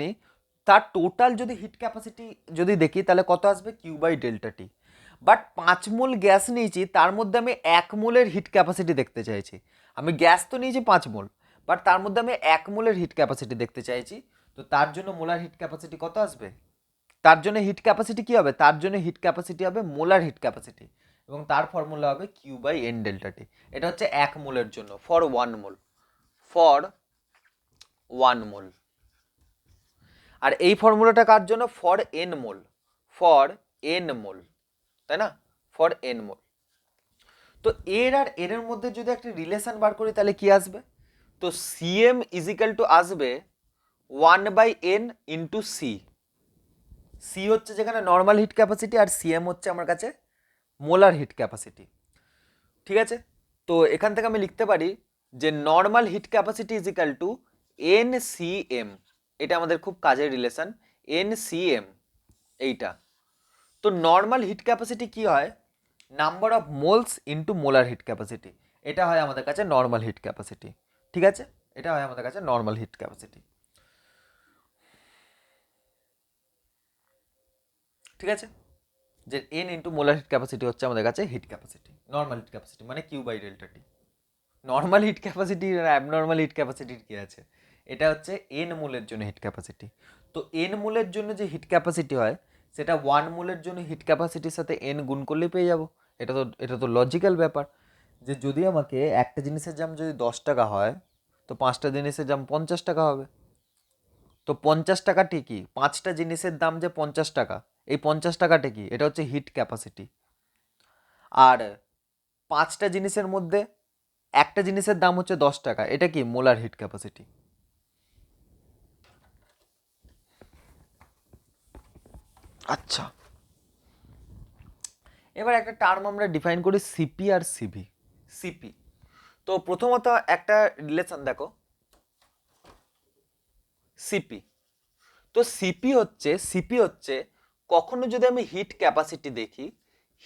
নিই, তার টোটাল যদি হিট ক্যাপাসিটি যদি দেখি তাহলে কত আসবে Q by delta T. But 5 mole gas নিয়েছি, তার মধ্যে আমি 1 মোলের হিট ক্যাপাসিটি দেখতে চাইছি। আমি গ্যাস তো নিয়েছি 5 মোল, বাট তার মধ্যে আমি 1 মোলের হিট ক্যাপাসিটি দেখতে চাইছি। তো তার জন্য মোলার হিট ক্যাপাসিটি কত আসবে? তার জন্য হিট ক্যাপাসিটি কী হবে? তার জন্য হিট ক্যাপাসিটি হবে মোলার হিট ক্যাপাসিটি, এবং তার ফর্মুলা হবে কিউ বাই এন ডেল্টা টি। এটা হচ্ছে 1 মোলের জন্য, ফর 1 মোল, ফর 1 মোল। আর এই ফর্মুলাটা কার জন্য? For N mole, for N mole, তাই না? For N mole. তো এর আর এর মধ্যে যদি একটা রিলেশন বার করি তাহলে কি আসবে? তো সিএম ইজিক্যাল টু আসবে 1/n ইন্টু সি। সি হচ্ছে যেখানে নর্মাল হিট ক্যাপাসিটি, আর সিএম হচ্ছে আমার কাছে মোলার হিট ক্যাপাসিটি। ঠিক আছে, তো এখান থেকে আমি লিখতে পারি যে normal heat capacity is equal to N C M. এটা আমাদের খুব কাজের রিলেশন, এন সি এম এইটা। তো নর্মাল হিট ক্যাপাসিটি কি হয়? Number of moles into molar heat capacity. এটা হয় আমাদের কাছে নর্মাল হিট ক্যাপাসিটি। ঠিক আছে, এটা হয় আমাদের কাছে নর্মাল হিট ক্যাপাসিটি। ঠিক আছে, যে N into molar heat capacity হচ্ছে আমাদের কাছে heat capacity, normal heat capacity মানে Q by delta T. Normal heat capacity আর অ্যাবনর্মাল হিট ক্যাপাসিটির কী আছে? এটা হচ্ছে এন মোলের জন্য হিট ক্যাপাসিটি। তো এন মোলের জন্য যে হিট ক্যাপাসিটি হয় সেটা 1 মোলের জন্য হিট ক্যাপাসিটির সাথে এন গুণ করলেই পেয়ে যাব। এটা তো লজিক্যাল ব্যাপার, যে যদি আমাকে একটা জিনিসের দাম যদি 10 টাকা হয়, তো 5টা জিনিসের দাম 50 টাকা হবে। তো 50 টাকাটি কি? 5টা জিনিসের দাম যে 50 টাকা, এই 50 টাকাটা কি? এটা হচ্ছে হিট ক্যাপাসিটি। আর 5টা জিনিসের মধ্যে একটা জিনিসের দাম হচ্ছে 10 টাকা, এটা কি? Molar heat capacity. আচ্ছা, এবার একটা টার্ম আমরা ডিফাইন করি সিপি আর সিভি। সিপি, তো প্রথমত একটা রিলেশন দেখো, সিপি। তো সিপি হচ্ছে কখনো যদি আমি হিট ক্যাপাসিটি দেখি,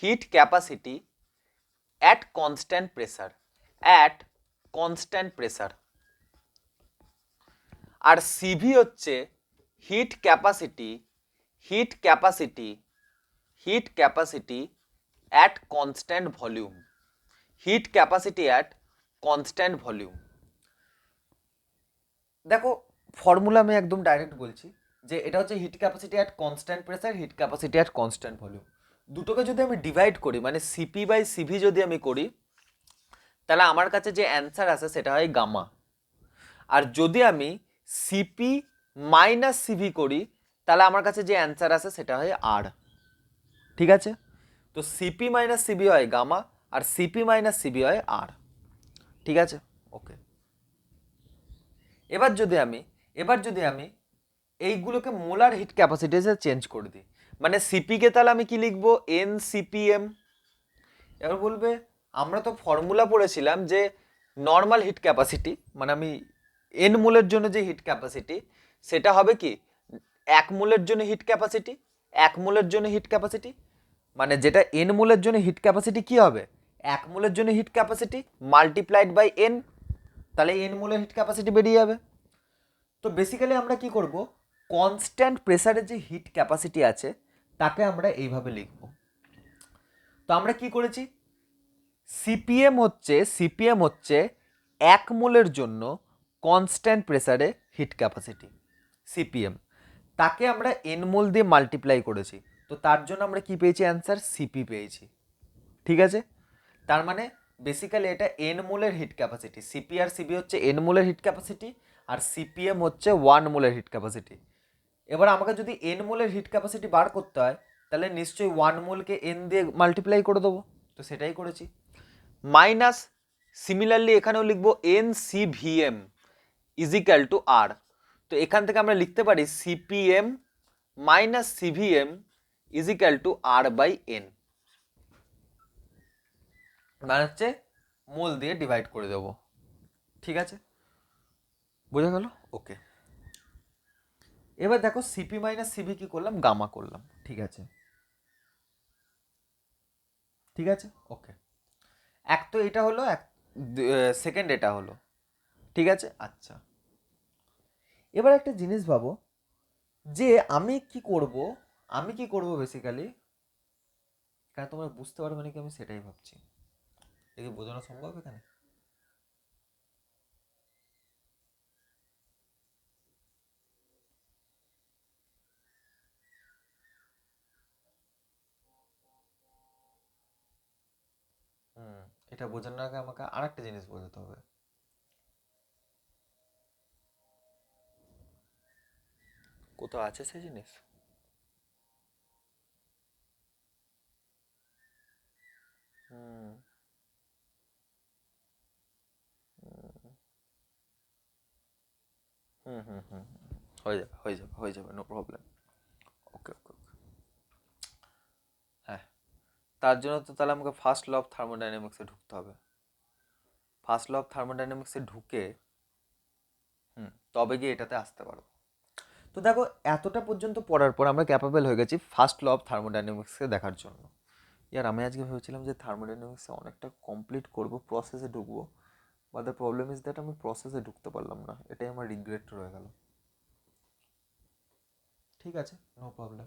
heat capacity at constant pressure, at constant pressure. আর সিভি হচ্ছে heat capacity, heat capacity, heat capacity at constant volume, heat capacity at constant volume. দেখো ফর্মুলা আমি একদম ডাইরেক্ট বলছি, যে এটা হচ্ছে heat capacity at constant pressure, heat capacity at constant volume. দুটোকে যদি আমি ডিভাইড করি, মানে সিপি বাই সিভি যদি আমি করি, তাহলে আমার কাছে যে অ্যান্সার আসে সেটা হয় গামা। আর যদি আমি সিপি মাইনাস সিভি করি, তাহলে আমার কাছে যে অ্যান্সার আসে সেটা হয় আর। ঠিক আছে, তো সিপি মাইনাস সিবি হয় গামা, আর সিপি মাইনাস সিবি হয় আর। ঠিক আছে, ওকে। এবার যদি আমি এইগুলোকে মোলার হিট ক্যাপাসিটিতে চেঞ্জ করে দিই, মানে সিপিকে তাহলে আমি কি লিখবো? N CPM. এবার বলবে আমরা তো ফর্মুলা পড়েছিলাম যে নর্মাল হিট ক্যাপাসিটি, মানে আমি এন মোলের জন্য যে হিট ক্যাপাসিটি সেটা হবে কি 1 মোলের জন্য হিট ক্যাপাসিটি, 1 মোলের জন্য হিট ক্যাপাসিটি, মানে যেটা এন মোলের জন্য হিট ক্যাপাসিটি কি হবে? 1 মোলের জন্য heat capacity multiplied by N, তাহলে এন মোলের হিট ক্যাপাসিটি বেরিয়ে যাবে। তো বেসিক্যালি আমরা কি করব? কনস্ট্যান্ট প্রেসারে যে হিট ক্যাপাসিটি আছে তাকে আমরা এইভাবে লিখব। তো আমরা কি করেছি? সিপিএম হচ্ছে 1 মোলের জন্য কনস্ট্যান্ট প্রেসারে হিট ক্যাপাসিটি, সিপিএম। তাকে আমরা এন মোল দিয়ে মাল্টিপ্লাই করেছি, তো তার জন্য আমরা কি পেয়েছি? অ্যান্সার সিপি পেয়েছি। ঠিক আছে, তার মানে বেসিক্যালি এটা এন মোলের হিট ক্যাপাসিটি, সিপি আর সিবি হচ্ছে এন মোলের হিট ক্যাপাসিটি, আর সিপিএম হচ্ছে 1 মোলের হিট ক্যাপাসিটি। এবার আমাকে যদি এন মোলের হিট ক্যাপাসিটি বার করতে হয়, তাহলে নিশ্চয়ই 1 মোলকে এন দিয়ে মাল্টিপ্লাই করে দেবো, তো সেটাই করেছি। মাইনাস সিমিলারলি এখানেও লিখবো N CVM is equal to R. তো এখান থেকে আমরা লিখতে পারি CPM minus CVM is equal to R by N, মানে হচ্ছে মোল দিয়ে ডিভাইড করে দেবো। ঠিক আছে, বোঝা গেল? ওকে। এবার দেখো সিপি মাইনাস সিভি কি করলাম? গামা করলাম। ঠিক আছে, ঠিক আছে, ওকে। এক তো এটা হলো, এক সেকেন্ড এটা হলো। ঠিক আছে, আচ্ছা। এবার একটা জিনিস ভাবো, যে আমি কি করব বেসিক্যালি, কারণ তোমরা বুঝতে পারবে নাকি আমি সেটাই ভাবছি। এটা কি বোঝানো সম্ভব এখানে? হুম, এটা বোঝানোর আগে আমাকে আরেকটা জিনিস বোঝাতে হবে। কোথাও আছে সেই জিনিস? হুম হুম হুম হুম হুম। হয়ে যাবে নো প্রবলেম। ওকে ওকে ওকে। হ্যাঁ, তার জন্য তো তাহলে আমাকে ফার্স্ট ল অফ থার্মোডাইনামিক্সে ঢুকতে হবে। ফার্স্ট ল অফ থার্মোডাইনামিক্সে ঢুকে তবে গিয়ে এটাতে আসতে পারবো। তো দেখো, এতটা পর্যন্ত পড়ার পর আমরা ক্যাপাবল হয়ে গেছি ফার্স্ট ল অফ থার্মোডাইনামিক্সকে দেখার জন্য। ইয়ার আমি আজকে ভেবেছিলাম যে থার্মোডাইনামিক্সে অনেকটা কমপ্লিট করব, প্রসেসে ঢুকবো, but the problem is that আমি প্রসেসে ঢুকতে পারলাম না, এটাই আমার রিগ্রেট রয়ে গেল। ঠিক আছে, নো প্রবলেম।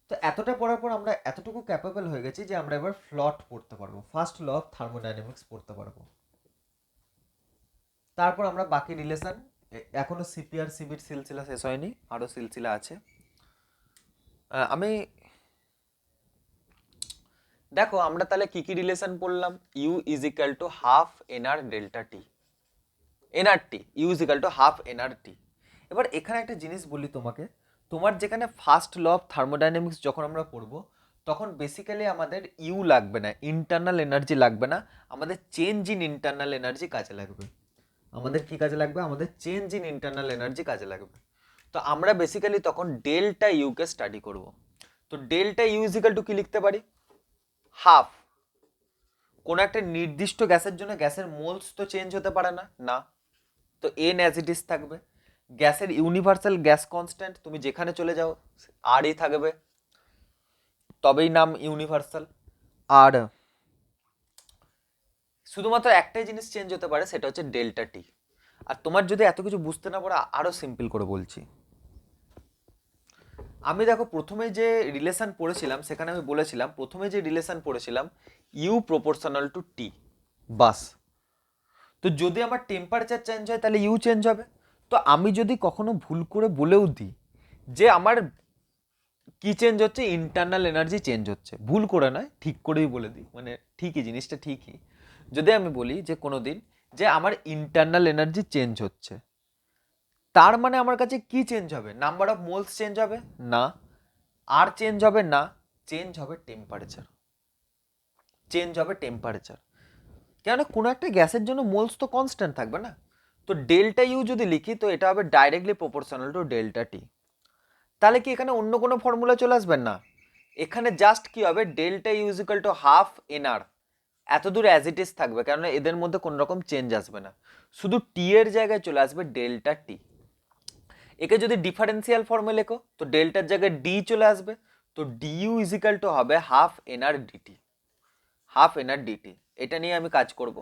তো এতটা পড়ার পর আমরা এতটুকু ক্যাপাবল হয়ে গেছি যে আমরা এবার ফ্লট পড়তে পারবো, ফার্স্ট ল অফ থার্মোডাইনামিক্স পড়তে পারবো। তারপর আমরা বাকি রিলেশন, এখনো সিপি আর সিবির সিলসিলা শেষ হয়নি, আরো সিলসিলা আছে। আমি দেখো আমরা তাহলে কি কি রিলেশন পড়লাম। U is equal to half NR delta T, NR T U is equal to half NR T. এবার এখানে একটা জিনিস বলি তোমাকে, তোমার যেখানে ফার্স্ট ল অফ থার্মোডাইনামিক্স যখন আমরা পড়বো, তখন বেসিক্যালি আমাদের ইউ লাগবে না, ইন্টারনাল এনার্জি লাগবে না, আমাদের চেঞ্জ ইন ইন্টারনাল এনার্জি কাজে লাগবে। আমাদের কি কাজে লাগবে? আমাদের চেঞ্জ ইন ইন্টারনাল এনার্জি কাজে লাগবে। তো আমরা বেসিক্যালি তখন ডেল্টা ইউকে স্টাডি করব। তো delta U is equal to কি লিখতে পারি? হাফ, কোনো একটা নির্দিষ্ট গ্যাসের জন্য গ্যাসের মোলস তো চেঞ্জ হতে পারে না, না, তো এন অ্যাজ ইট ইজ থাকবে। গ্যাসের ইউনিভার্সাল গ্যাস কনস্ট্যান্ট তুমি যেখানে চলে যাও আরই থাকবে, তবেই নাম ইউনিভার্সাল। আর শুধুমাত্র একটাই জিনিস চেঞ্জ হতে পারে, সেটা হচ্ছে ডেল্টা টি। আর তোমার যদি এত কিছু বুঝতে না পারো, আরো সিম্পল করে বলছি। আমি দেখো প্রথমে যে রিলেশন পড়েছিলাম সেখানে আমি বলেছিলাম, প্রথমে যে রিলেশন পড়েছিলাম ইউ প্রপোর্শনাল টু টি, বাস। তো যদি আমার টেম্পারেচার চেঞ্জ হয় তাহলে ইউ চেঞ্জ হবে। তো আমি যদি কখনো ভুল করে বলেও দিই যে আমার কি চেঞ্জ হচ্ছে, ইন্টারনাল এনার্জি চেঞ্জ হচ্ছে, ভুল করে নয়, ঠিক করেই বলে দিই, মানে ঠিকই জিনিসটা ঠিকই। যদি আমি বলি যে কোনো দিন যে আমার ইন্টারনাল এনার্জি চেঞ্জ হচ্ছে, তার মানে আমার কাছে কি চেঞ্জ হবে? নাম্বার অফ মোলস চেঞ্জ হবে না, আর চেঞ্জ হবে না, চেঞ্জ হবে টেম্পারেচার, চেঞ্জ হবে টেম্পারেচার। কেন? কোনো একটা গ্যাসের জন্য মোলস তো কনস্ট্যান্ট থাকবে না। তো ডেল্টা ইউ যদি লিখি তো এটা হবে ডাইরেক্টলি প্রপোর্শনাল টু ডেল্টা টি। তাহলে কি এখানে অন্য কোনো ফর্মুলা চলে আসবেন না? এখানে জাস্ট কি হবে, delta U is equal to half NR, এত দূর অ্যাজ ইট ইজ থাকবে, কারণ এদের মধ্যে কোনো রকম চেঞ্জ আসবে না, শুধু টি এর জায়গায় চলে আসবে ডেল্টা টি। একে যদি ডিফারেন্সিয়াল ফর্মে লেখো তো ডেল্টার জায়গায় ডি চলে আসবে, তো ডিইউ ইজ ইকাল টু হবে half NR DT, half NR DT. এটা নিয়ে আমি কাজ করব।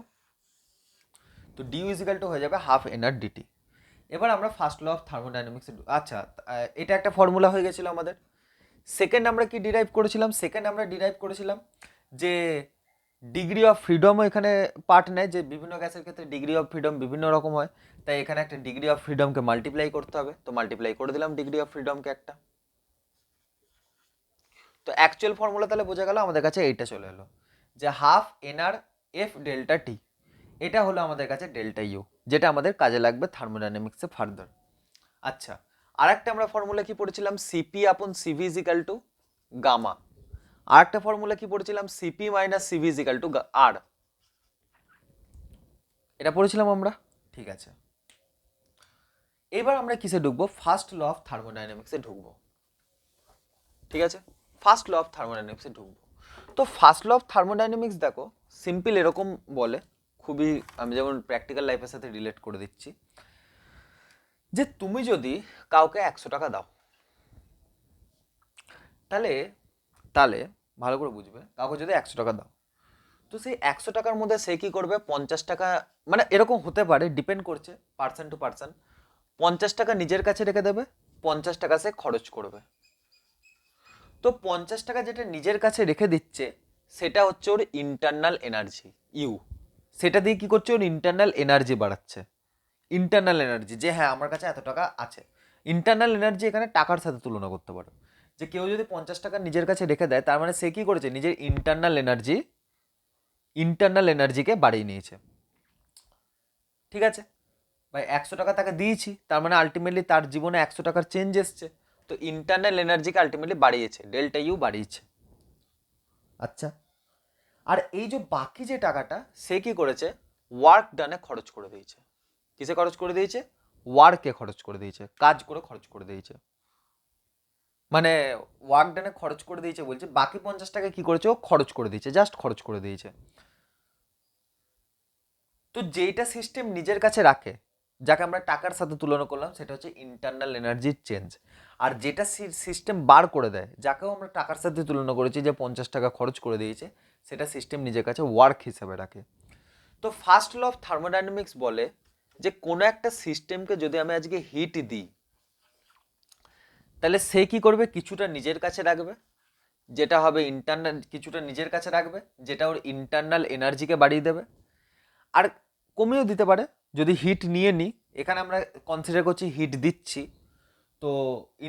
তো ডিউ ইজ ইকাল টু হয়ে যাবে হাফ এনআর ডিটি। এবার আমরা ফার্স্ট ল অফ থার্মোডাইনামিক্স, আচ্ছা, এটা একটা ফর্মুলা হয়ে গেছিল আমাদের। সেকেন্ড আমরা কি ডিরাইভ করেছিলাম? সেকেন্ড আমরা ডিরাইভ করেছিলাম যে ডিগ্রি অফ ফ্রিডমও এখানে পার্ট নেয়, যে বিভিন্ন গ্যাসের ক্ষেত্রে ডিগ্রি অফ ফ্রিডম বিভিন্ন রকম হয়, তাই এখানে একটা ডিগ্রি অফ ফ্রিডমকে মাল্টিপ্লাই করতে হবে, তো মাল্টিপ্লাই করে দিলাম ডিগ্রি অফ ফ্রিডমকে একটা। তো অ্যাকচুয়াল ফর্মুলা তাহলে বোঝা গেল আমাদের কাছে এইটা চলে এলো, যে হাফ এনআর এফ ডেল্টা টি, এটা হলো আমাদের কাছে ডেল্টা ইউ, যেটা আমাদের কাজে লাগবে থার্মোডাইনামিক্সে ফার্দার। আচ্ছা, আর একটা আমরা ফর্মুলা কি পড়েছিলাম? CP upon CV is equal to gamma. আর একটা ফর্মুলা কি পড়েছিলাম? CP minus CV is equal to R. এটা পড়েছিলাম আমরা, ঠিক আছে। এবার আমরা কিসে ঢুকবো? ফার্স্ট ল অফ থার্মোডাইনামিক্সে ঢুকবো, ঠিক আছে। ফার্স্ট ল অফ থার্মোডাইনামিক্সে ঢুকবো। তো ফার্স্ট ল অফ থার্মোডাইনামিক্স দেখো সিম্পল এরকম বলে, খুবই, আমি যেমন প্র্যাকটিক্যাল লাইফের সাথে রিলেট করে দিচ্ছি, যে তুমি যদি কাউকে 100 টাকা দাও, তাহলে তাহলে ভালো করে বুঝবে, কাউকে যদি 100 টাকা দাও, তো সেই 100 টাকার মধ্যে সে কি করবে? 50 টাকা, মানে এরকম হতে পারে, ডিপেন্ড করছে পার্সন টু পার্সন, 50 টাকা নিজের কাছে রেখে দেবে, 50 টাকা সে খরচ করবে। তো 50 টাকা যেটা নিজের কাছে রেখে দিচ্ছে সেটা হচ্ছে ওর ইন্টারনাল এনার্জি ইউ। সেটা দিয়ে কি করছে, ওর ইন্টারনাল এনার্জি বাড়াচ্ছে। ইন্টারনাল এনার্জি, যে হ্যাঁ আমার কাছে এত টাকা আছে। ইন্টারনাল এনার্জি এখানে টাকার সাথে তুলনা করতে পারো। যে কেউ যদি 50 টাকা নিজের কাছে রেখে দেয়, তার মানে সে কি করেছে, নিজের ইন্টারনাল এনার্জিকে বাড়িয়ে নিয়েছে। ঠিক আছে, ভাই 100 টাকা তাকে দিয়েছি, তার মানে আলটিমেটলি তার জীবনে 100 টাকার চেঞ্জ এসছে। তো ইন্টারনাল এনার্জিকে আলটিমেটলি বাড়িয়েছে, ডেল্টা ইউ বাড়িয়েছে। আচ্ছা, আর এই যে বাকি যে টাকাটা সে কি করেছে, ওয়ার্ক ডানে খরচ করে দিয়েছে। কিসে খরচ করে দিয়েছে, ওয়ার্কে খরচ করে দিয়েছে, কাজ করে খরচ করে দিয়েছে। মানে ওয়ার্ক ডানে খরচ করে দিয়েছে বলছে, বাকি 50 টাকা কি করেছে, ও খরচ করে দিয়েছে, জাস্ট খরচ করে দিয়েছে। তো যেইটা সিস্টেম নিজের কাছে রাখে, যাকে আমরা টাকার সাথে তুলনা করলাম, সেটা হচ্ছে ইন্টারনাল এনার্জির চেঞ্জ। আর যেটা সিস্টেম বার করে দেয়, যাকেও আমরা টাকার সাথে তুলনা করেছি যে 50 টাকা খরচ করে দিয়েছে, সেটা সিস্টেম নিজের কাছে ওয়ার্ক হিসেবে রাখে। তো ফার্স্ট ল অফ থার্মোডাইনামিক্স বলে যে কোনো একটা সিস্টেমকে যদি আমি আজকে হিট দিই, তাহলে সে কি করবে, কিছুটা নিজের কাছে রাখবে, যেটা হবে ইন্টারনাল, কিছুটা নিজের কাছে রাখবে যেটা ওর ইন্টারনাল এনার্জিকে বাড়িয়ে দেবে, আর কমিয়েও দিতে পারে যদি হিট নিয়ে নিই। এখানে আমরা কনসিডার করছি হিট দিচ্ছি, তো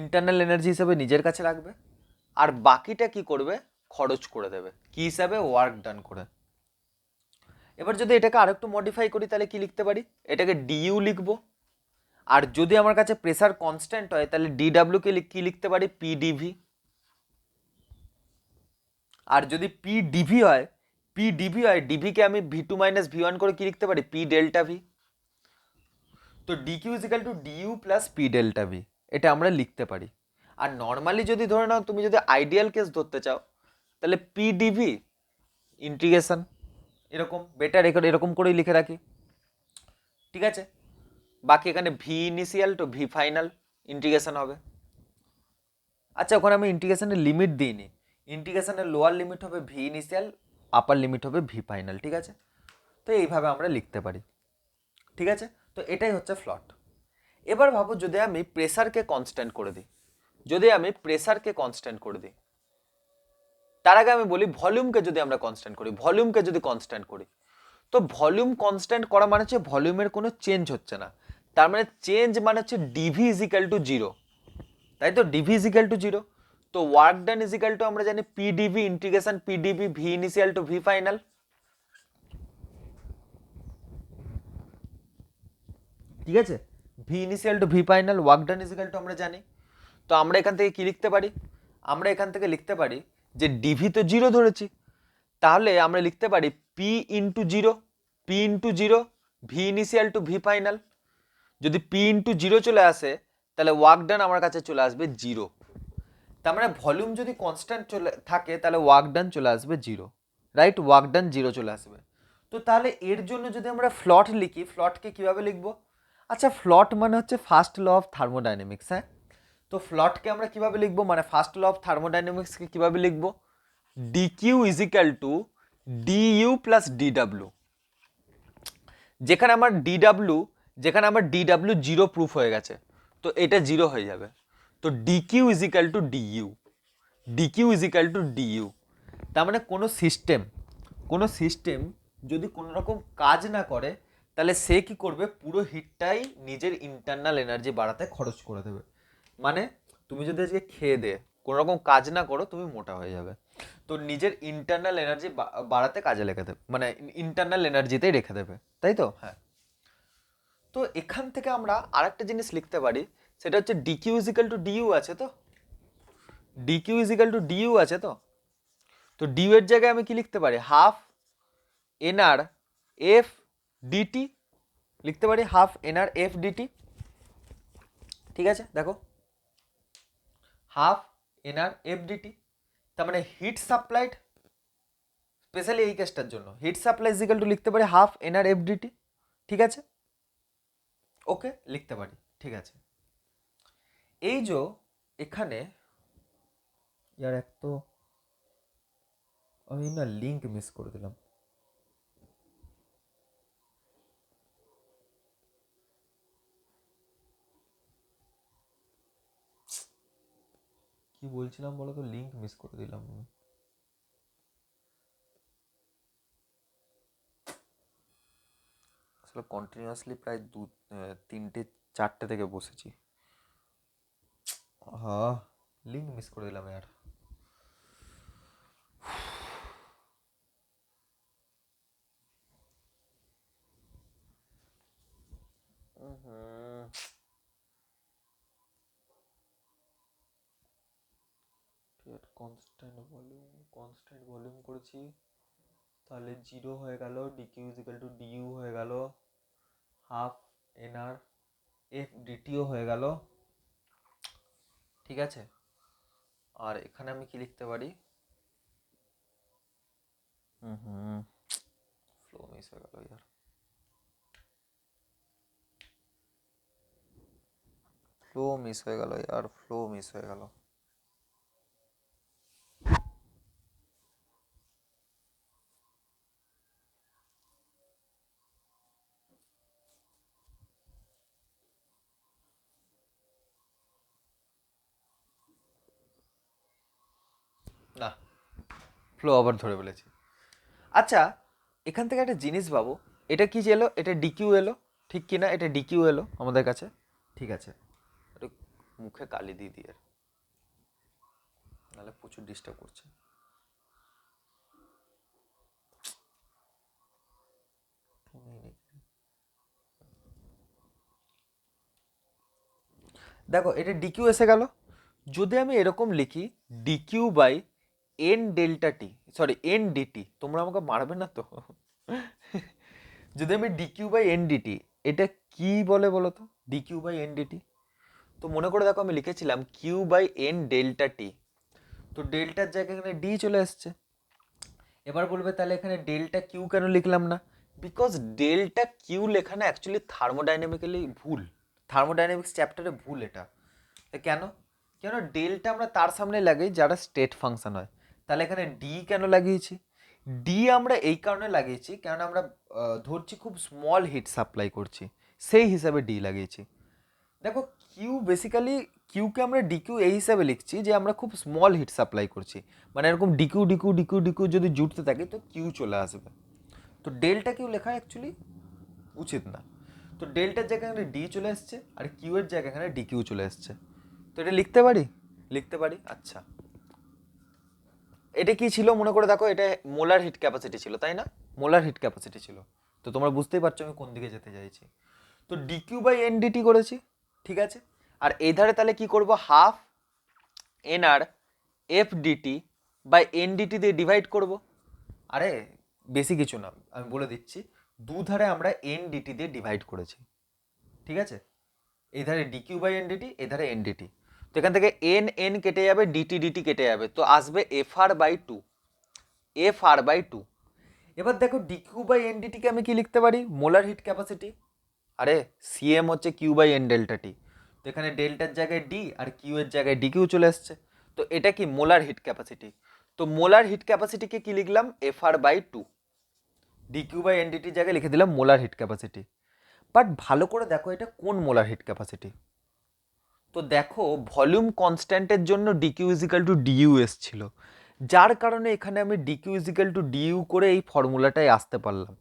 ইন্টারনাল এনার্জি হিসেবে নিজের কাছে রাখবে, আর বাকিটা কি করবে, খরচ করে দেবে, কি হিসাবে, ওয়ার্ক ডান করে। এবার যদি এটাকে আরেকটু মডিফাই করি, তাহলে কি লিখতে পারি, এটাকে ডিইউ লিখবো। আর যদি আমার কাছে প্রেসার কনস্ট্যান্ট হয়, তাহলে ডিডাব্লিউ কে কি লিখতে পারি, পিডিভি। আর যদি পিডিভি হয় ডিভিকে আমি ভি2 মাইনাস ভি1 করে কি লিখতে পারি, পি ডেল্টা ভি। তো DQ is equal to DU plus P delta V, এটা আমরা লিখতে পারি। আর নর্মালি যদি ধরে নাও, তুমি যদি আইডিয়াল কেস ধরতে চাও, তাহলে পিডিভি ইন্টিগ্রেশন, এরকম বেটার এরকম করেই লিখে রাখি। ঠিক আছে, বাকি এখানে V initial to V final integration হবে। আচ্ছা, ওখানে আমি ইন্টিগ্রেশনের লিমিট দিইনি, ইন্টিগ্রেশনের লোয়ার লিমিট হবে ভি ইনিশিয়াল, আপার লিমিট হবে ভি ফাইনাল। ঠিক আছে, তো এইভাবে আমরা লিখতে পারি। ঠিক আছে, তো এটাই হচ্ছে ফ্লট। এবার ভাবো যদি আমি প্রেসারকে কনস্ট্যান্ট করে দিই, তার আগে আমি বলি ভলিউমকে যদি আমরা কনস্ট্যান্ট করি, তো ভলিউম কনস্ট্যান্ট করা মানে হচ্ছে ভলিউমের কোনো চেঞ্জ হচ্ছে না, তার মানে চেঞ্জ মানে হচ্ছে ডিভি ইজিক্যাল টু জিরো, তাই তো, ডিভি ইজিক্যাল টু জিরো। তো ওয়ার্ক ডান ইজিক্যাল টু আমরা জানি PDV integration PDV V initial to V final. ঠিক আছে, V initial to V final, work done is equal to আমরা জানি। তো আমরা এখান থেকে কি লিখতে পারি, যে ডিভি তো জিরো ধরেছি, তাহলে আমরা লিখতে পারি P into zero V initial to V final. যদি পি ইন্টু জিরো চলে আসে, তাহলে ওয়ার্ক ডান আমার কাছে চলে আসবে জিরো। তার মানে ভলিউম যদি কনস্ট্যান্ট চলে থাকে, তাহলে ওয়ার্ক ডান চলে আসবে zero, right, work done zero চলে আসবে। তো তাহলে এর জন্য যদি আমরা ফ্লট লিখি, ফ্লটকে কিভাবে লিখবো, আচ্ছা ফ্লট মানে হচ্ছে ফার্স্ট ল অফ থার্মোডাইনামিক্স। হ্যাঁ, তো ফ্লটকে আমরা কিভাবে লিখবো, মানে ফার্স্ট ল অফ থার্মোডাইনামিক্সকে কিভাবে লিখবো, DQ is equal to DU plus DW. যেখানে আমার জিরো প্রুফ হয়ে গেছে, তো এটা জিরো হয়ে যাবে। তো ডিকিউ ইজিক্যাল টু ডিইউ। তার মানে কোনো সিস্টেম যদি কোনো রকম কাজ না করে, তাহলে সে কি করবে, পুরো হিটটাই নিজের ইন্টারনাল এনার্জি বাড়াতে খরচ করে দেবে। মানে তুমি যদি আজকে খেয়ে দে কোনো রকম কাজ না করো, তুমি মোটা হয়ে যাবে, তো নিজের ইন্টারনাল এনার্জি বাড়াতে কাজে লেগে দেবে, মানে ইন্টারনাল এনার্জিতেই রেখে দেবে, তাই তো। হ্যাঁ, তো এখান থেকে আমরা আরেকটা জিনিস লিখতে পারি, সেটা হচ্ছে ডিকিউ ইজিক্যাল টু ডিইউ আছে, তো তো ডিউ এর জায়গায় আমি কি লিখতে পারি, হাফ এনআর এফ ডিটি লিখতে পারি, হাফ এনআর এফ ডিটি। ঠিক আছে, দেখো, হাফ এনআর এফ ডিটি, তার মানে হিট সাপ্লাইড, স্পেশালি এই কেসটার জন্য হিট সাপ্লাই ইজিক্যাল টু লিখতে পারি হাফ এনআর এফ ডিটি। ঠিক আছে, ওকে, লিখতে পারি। ঠিক আছে, এই যে এখানে ইয়ার এক তো আমি না লিঙ্ক মিস করে দিলাম। কি বলছিলাম বলো তো, লিঙ্ক মিস করে দিলাম আমি। আসলে কন্টিনিউয়াসলি প্রায় 3টে 4টে থেকে বসেছি। হ্যাঁ, লিঙ্ক মিস করে দিলাম यार। কনস্ট্যান্ট ভলিউম করেছি, তাহলে 0 হয়ে গেল, ডিকিউ ইজিক্যাল টু ডিইউ হয়ে গেল, হাফ এনআর এফ ডিটিও হয়ে গেল। ঠিক আছে, আর এখানে আমি কি লিখতে পারি? ফ্লো মিস হয়ে গেল यार, ফ্লো মিস হয়ে গেল यार, ফ্লো মিস হয়ে গেল। না, ফ্লো আবার ধরে ফেলেছি। আচ্ছা, এখান থেকে একটা জিনিস পাবো, এটা কি এলো? এটা ডিকিউ এলো, ঠিক কি না? এটা ডিকিউ এলো আমাদের কাছে। ঠিক আছে, একটু মুখে কালি দিয়ে দিয়ে, নাহলে প্রচুর ডিস্টার্ব করছে। দেখো, এটা ডিকিউ এসে গেল। যদি আমি এরকম লিখি DQ by N delta T, sorry N DT, তোমরা আমাকে মারবে না তো? যদি আমি ডিকিউ বাই এন ডিটি, এটা কি বলে বলো তো? ডিকিউ বাই এন ডিটি, তো মনে করে দেখো আমি লিখেছিলাম Q by N delta T, তো ডেল্টার জায়গায় এখানে ডি চলে আসছে। এবার বলবে তাহলে এখানে ডেল্টা কিউ কেন লিখলাম না? বিকজ ডেল্টা কিউ লেখানো অ্যাকচুয়ালি থার্মোডাইনামিক্যালি ভুল, থার্মোডাইনামিক্স চ্যাপ্টারে ভুল এটা। কেন? কেন ডেল্টা আমরা তার সামনে লাগাই যারা স্টেট ফাংশন হয়। তাহলে এখানে ডি কেন লাগিয়েছি? ডি আমরা এই কারণে লাগিয়েছি কারণ আমরা ধরছি খুব স্মল হিট সাপ্লাই করছি, সেই হিসাবে ডি লাগিয়েছি। দেখো, কিউ বেসিক্যালি, কিউকে আমরা ডিকিউ এই হিসাবে লিখছি যে আমরা খুব স্মল হিট সাপ্লাই করছি, মানে এরকম ডিকিউ ডিকিউ ডিকিউ ডিকিউ যদি জুড়তে থাকে তো কিউ চলে আসবে। তো ডেল্টা কিউ লেখা অ্যাকচুয়ালি উচিত না। তো ডেল্টার জায়গায় এখানে ডি চলে আসছে, আর কিউ এর জায়গায় এখানে ডিকিউ চলে আসছে। তো এটা লিখতে পারি, লিখতে পারি। আচ্ছা, এটা কি ছিল মনে করে দেখো, এটা মোলার হিট ক্যাপাসিটি ছিল, তাই না? মোলার হিট ক্যাপাসিটি ছিল। তো তোমরা বুঝতেই পারছো আমি কোন দিকে যেতে চাইছি। তো ডিকিউ বাই এনডিটি করেছি, ঠিক আছে। আর এই ধারে তাহলে কি করব? Half NR F DT by NDT দিয়ে ডিভাইড করব। আরে বেশি কিছু না, আমি বলে দিচ্ছি, দুধারে আমরা এনডিটি দিয়ে ডিভাইড করেছি, ঠিক আছে। এই ধারে ডিকিউ বাই এনডিটি, এই ধারে এনডিটি। তো এখান থেকে এন এন কেটে যাবে, ডিটি ডিটি কেটে যাবে, তো আসবে FR by two, FR by two. এবার দেখো ডিকিউ বাই এনডিটিকে আমি কি লিখতে পারি? Molar heat capacity. আরে সিএম হচ্ছে Q by N delta T, তো এখানে ডেল্টার জায়গায় ডি আর কিউ এর জায়গায় ডিকিউ চলে আসছে, তো এটা কি মোলার হিট ক্যাপাসিটি। তো মোলার হিট ক্যাপাসিটিকে কি লিখলাম? FR by two. DQ by এনডিটির জায়গায় লিখে দিলাম মোলার হিট ক্যাপাসিটি। বাট ভালো করে দেখো এটা কোন মোলার হিট ক্যাপাসিটি। তো দেখো ভলিউম কনস্ট্যান্টের জন্য ডিকিউ ইজিক্যাল টু ডিইউ এসছিল, যার কারণে এখানে আমি ডিকিউ ইজিক্যাল টু ডিইউ করে এই ফর্মুলাটায় আসতে পারলাম।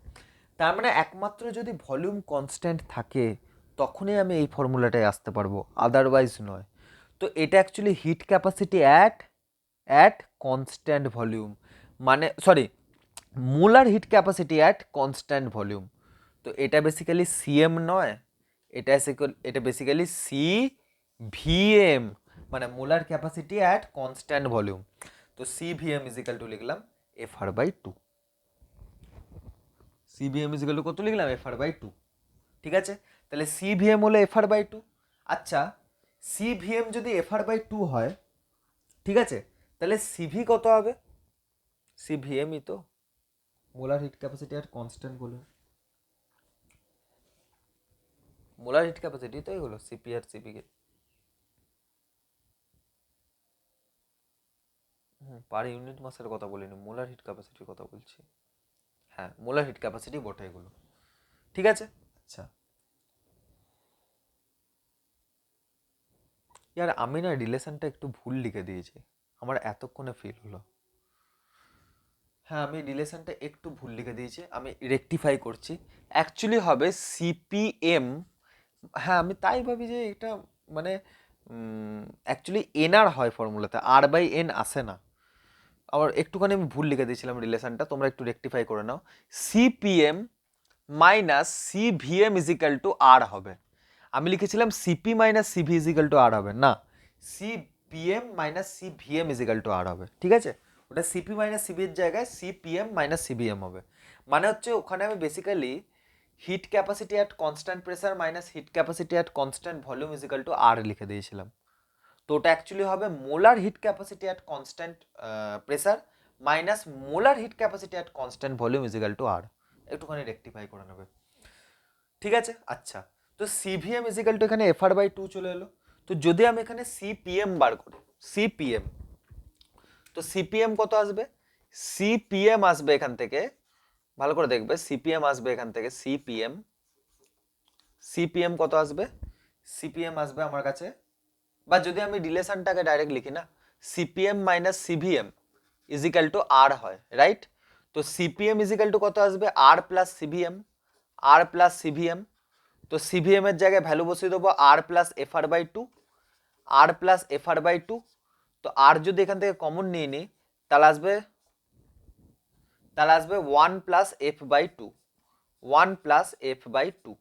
তার মানে একমাত্র যদি ভলিউম কনস্ট্যান্ট থাকে তখনই আমি এই ফর্মুলাটায় আসতে পারবো, আদারওয়াইজ নয়। তো এটা actually heat capacity at constant volume, মানে sorry, molar heat capacity at constant volume. তো এটা বেসিক্যালি সিএম নয়, এটা বেসিক্যালি সি ভিএম, মানে molar capacity at constant volume. তো সি ভিএম ইজিক্যাল টু লিখলাম FR by two. CVM is equal to কত লিখলাম? এফআর বাই টু, ঠিক আছে। তাহলে সিভিএম হলো এফআর বাই টু। আচ্ছা, সিভিএম যদি এফআর বাই টু হয়, ঠিক আছে, তাহলে সিভি কত হবে? সিভিএমই তো মোলার হিট ক্যাপাসিটি আর কনস্ট্যান্ট বলে, মোলার হিট ক্যাপাসিটি তো এগুলো সিপি আর সিপি কে পার ইউনিট মাসের কথা বলিনি, মোলার হিট ক্যাপাসিটির কথা বলছি। হ্যাঁ, মোলার হিট ক্যাপাসিটি বটে এগুলো, ঠিক আছে। আচ্ছা, ইয়ার আমি না রিলেশনটা একটু ভুল লিখে দিয়েছি, আমার এতক্ষণে ফিল হলো। হ্যাঁ, আমি রিলেশনটা একটু ভুল লিখে দিয়েছি, আমি রেকটিফাই করছি। অ্যাকচুয়ালি হবে সিপিএম। হ্যাঁ, আমি তাই ভাবি যে এটা মানে অ্যাকচুয়ালি এনআর হয় ফর্মুলাতে, আর বাই এন আসে না। আবার একটুখানি আমি ভুল লিখে দিয়েছিলাম রিলেশনটা, তোমরা একটু রেকটিফাই করে নাও। CPM minus CVM is equal to R হবে। আমি লিখেছিলাম CP minus CV is equal to R হবে না, CPM minus CVM is equal to R হবে। ঠিক আছে, ওটা সিপি মাইনাস সিভির জায়গায় সিপিএম মাইনাস সিভিএম হবে। মানে হচ্ছে ওখানে আমি basically heat capacity at constant pressure minus heat capacity at constant volume is equal to R লিখে দিয়েছিলাম। তো ওটা অ্যাকচুয়ালি হবে molar heat capacity at constant pressure minus molar heat capacity at constant volume is equal to R. একটুখানি rectify করে নেবে। ঠিক আছে, আচ্ছা। তো সিভিএম ইজিক্যাল টু এখানে এফআর বাই 2 চলে এলো। তো যদি আমি এখানে সিপিএম বার করি, সিপিএম, তো সিপিএম কত আসবে? সিপিএম আসবে এখান থেকে, ভালো করে দেখবে, সিপিএম আসবে এখান থেকে, সিপিএম, সিপিএম কত আসবে? সিপিএম আসবে আমার কাছে, বা যদি আমি রিলেশনটাকে ডাইরেক্ট লিখি না, CPM minus CVM is equal to R হয়, রাইট? তো সিপিএম ইজিক্যাল টু কত আসবে? R plus CVM, R plus CVM. তো সিভিএম এর জায়গায় ভ্যালু বসিয়ে দেবো R plus FR by 2, R plus FR by 2। তো আর যদি এখান থেকে কমন নিয়ে নিই, তাহলে আসবে 1 plus F by 2, 1 plus F by 2।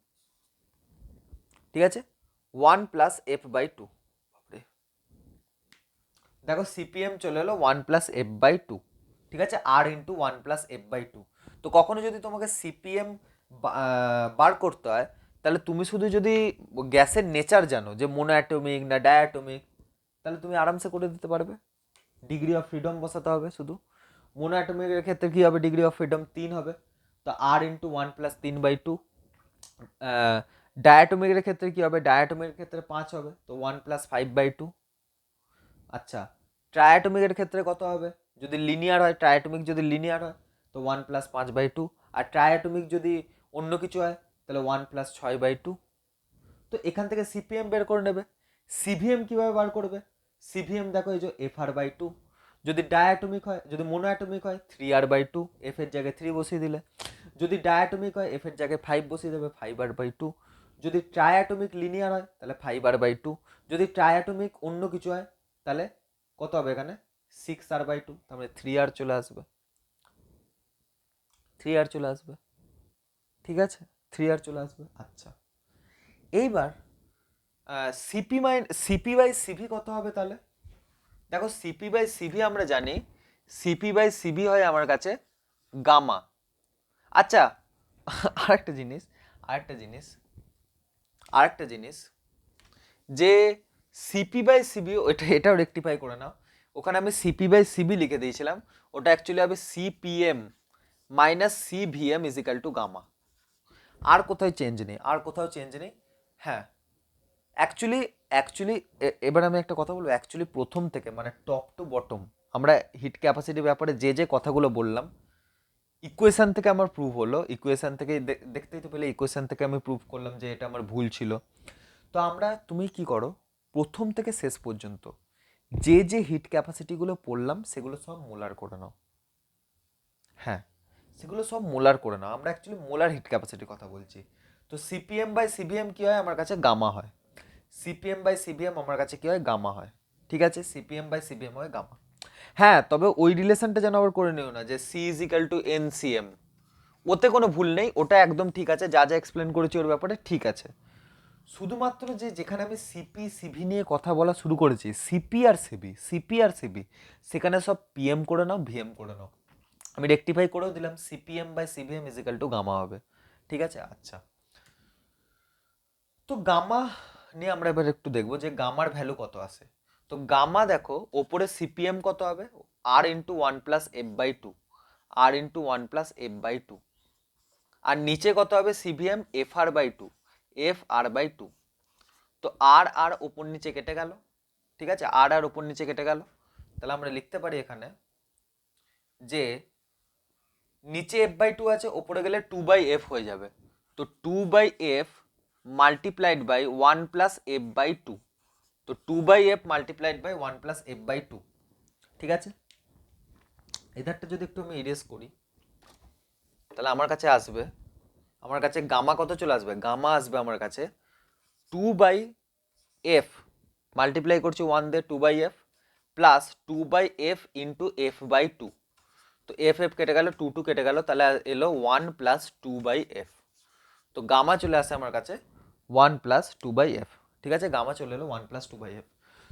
ঠিক আছে, 1 প্লাস এফ বাই 2। দেখো সিপিএম চলে এলো 1 প্লাস এফ বাই 2। ঠিক আছে, আর ইন্টু 1 প্লাস এফ বাই 2। তো কখনো যদি তোমাকে সিপিএম বার করতে হয়, তাহলে তুমি শুধু যদি গ্যাসের নেচার জানো যে মোনোঅ্যাটমিক না ডায়াটমিক, তাহলে তুমি আরামসে করে দিতে পারবে। ডিগ্রি অফ ফ্রিডম বসাতে হবে শুধু। মোনোঅ্যাটমিকের ক্ষেত্রে কী হবে? ডিগ্রি অফ ফ্রিডম 3 হবে, তো আর ইন্টু 1 প্লাস 3 বাই 2। ডায়াটমিকের ক্ষেত্রে কী হবে? ডায়াটমিকের ক্ষেত্রে 5 হবে, তো 1 প্লাস 5 বাই 2। আচ্ছা, ট্রায়াটমিকের ক্ষেত্রে কত হবে? যদি লিনিয়ার হয়, ট্রায়াটমিক যদি লিনিয়ার হয় তো 1 প্লাস 5 বাই 2, আর ট্রায়াটমিক যদি অন্য কিছু হয় তাহলে 1 প্লাস 6 বাই 2। তো এখান থেকে সিপিএম বের করে নেবে। সিভিএম কীভাবে বার করবে? সিভিএম দেখো, এই যে এফ আর বাই 2। যদি ডায়াটমিক হয়, যদি মোনোঅ্যাটমিক হয় 3 আর বাই 2, এফ এর জায়গায় 3 বসিয়ে দিলে। যদি ডায়াটমিক হয় এফ এর জায়গায় 5 বসিয়ে দেবে, 5 আর বাই 2। যদি ট্রায়াটমিক লিনিয়ার হয় তাহলে 5 আর বাই 2। যদি ট্রায়াটমিক অন্য কিছু হয় তাহলে কত হবে? এখানে 6 আর বাই 2, তার মানে 3 আর চলে আসবে, 3 আর চলে আসবে। ঠিক আছে, 3 আর চলে আসবে। আচ্ছা, এইবার সিপি বাই সিভি কত হবে তাহলে? দেখো, সিপি বাই সিভি আমরা জানি, সিপি বাই সিভি হয় আমার কাছে গামা। আচ্ছা, আরেকটা জিনিস, আরেকটা জিনিস, আরেকটা জিনিস, যে সিপি বাই সিবি, এটাও রেকটিফাই করে নাও। ওখানে আমি সিপি বাই সিবি লিখে দিয়েছিলাম, ওটা অ্যাকচুয়ালি হবে CPM minus CVM is equal to gamma. আর কোথাও চেঞ্জ নেই, আর কোথাও চেঞ্জ নেই। হ্যাঁ, অ্যাকচুয়ালি অ্যাকচুয়ালি এবার আমি একটা কথা বলবো। অ্যাকচুয়ালি প্রথম থেকে মানে টপ টু বটম আমরা হিট ক্যাপাসিটি ব্যাপারে যে যে কথাগুলো বললাম, ইকুয়েশন থেকে আমার প্রুভ হলো। ইকুয়েশন থেকে দেখতেই তো পেলে, ইকুয়েশন থেকে আমি প্রুভ করলাম যে এটা আমার ভুল ছিল। তো তুমি কি করো, প্রথম থেকে শেষ পর্যন্ত যে যে হিট ক্যাপাসিটিগুলো পড়লাম সেগুলো সব মোলার করে নাও। হ্যাঁ, সেগুলো সব মোলার করে নাও। আমরা অ্যাকচুয়ালি মোলার হিট ক্যাপাসিটির কথা বলছি। তো সিপিএম বাই সিভিএম কী হয়? আমার কাছে গামা হয়। সিপিএম বাই সিভিএম আমার কাছে কী হয়? গামা হয়। ঠিক আছে, সিপিএম বাই সিভিএম হয় গামা। হ্যাঁ, তবে ওই রিলেশনটা যেন আবার করে নিও না যে C is equal to NCM, ওতে কোনো ভুল নেই, ওটা একদম ঠিক আছে। যা যা এক্সপ্লেন করেছি ওর ব্যাপারে ঠিক আছে। শুধুমাত্র যে যেখানে আমি সিপি সিভি নিয়ে কথা বলা শুরু করেছি, সিপি আর সিবি, সিপি আর সিবি, সেখানে সব পিএম করে নাও, ভিএম করে নাও। আমি রেকটিফাই করেও দিলাম, CPM by CVM is equal to gamma হবে। ঠিক আছে, আচ্ছা। তো গামা নিয়ে আমরা এবার একটু দেখবো যে গামার ভ্যালু কত আসে। তো গামা দেখো, ওপরে সিপিএম কত হবে? R into 1 plus F by 2, R into 1 plus F by 2। আর নিচে কত হবে? CVM F R by 2, F R by 2। তো আর আর উপর নিচে কেটে গেল। ঠিক আছে, আর আর উপর নিচে কেটে গেল। তাহলে আমরা লিখতে পারি এখানে যে নিচে এফ বাই 2 আছে, ওপরে গেলে 2 বাই এফ হয়ে যাবে। তো 2 by F multiplied by 1 plus F by 2। তো 2/f multiplied by 1 plus F by 2। ঠিক আছে, এধারটা যদি একটু আমি ইরেজ করি তাহলে আমার কাছে আসবে, আমার কাছে গামা কত চলে আসবে, গামা আসবে আমার কাছে 2/f মাল্টিপ্লাই করছি 1 দিয়ে 2/f plus 2/f into F by 2। তো এফ এফ কেটে গেল, 2 2 কেটে গেল, তাহলে এলো 1 প্লাস 2/f। তো গামা চলে আসে আমার কাছে 1 প্লাস 2/f। ঠিক আছে, গামা চলে এলো 1 প্লাস 2/f।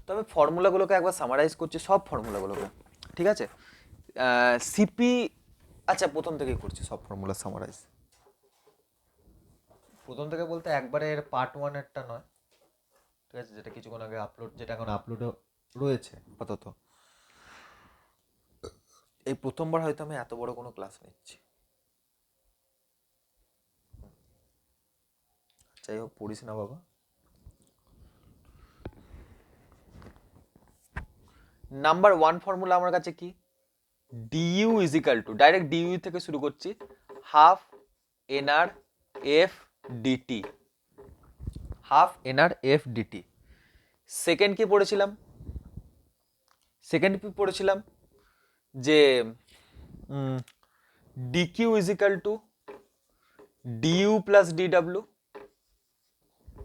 তো আমি ফর্মুলাগুলোকে একবার সামারাইজ করছি, সব ফর্মুলাগুলোকে। ঠিক আছে, সিপি, আচ্ছা প্রথম থেকেই করছি সব ফর্মুলা সামারাইজ। প্রথম থেকে বলতে একবারে এর পার্ট 1 একটা নয়, ঠিক আছে, যেটা কিছুক্ষণ আগে আপলোড, যেটা এখন আপলোডে রয়েছে আপাতত। এই প্রথমবার হয়তো আমি এত বড় কোনো ক্লাস নিচ্ছি। যাই হোক, পড়িস না বাবা। নাম্বার 1 ফর্মুলা আমার কাছে কি, DU is equal to, direct DU থেকে শুরু করছি, half NR F DT, half NR F DT. Second কি পড়েছিলাম, সেকেন্ড কি পড়েছিলাম যে DQ is equal to DU plus DW.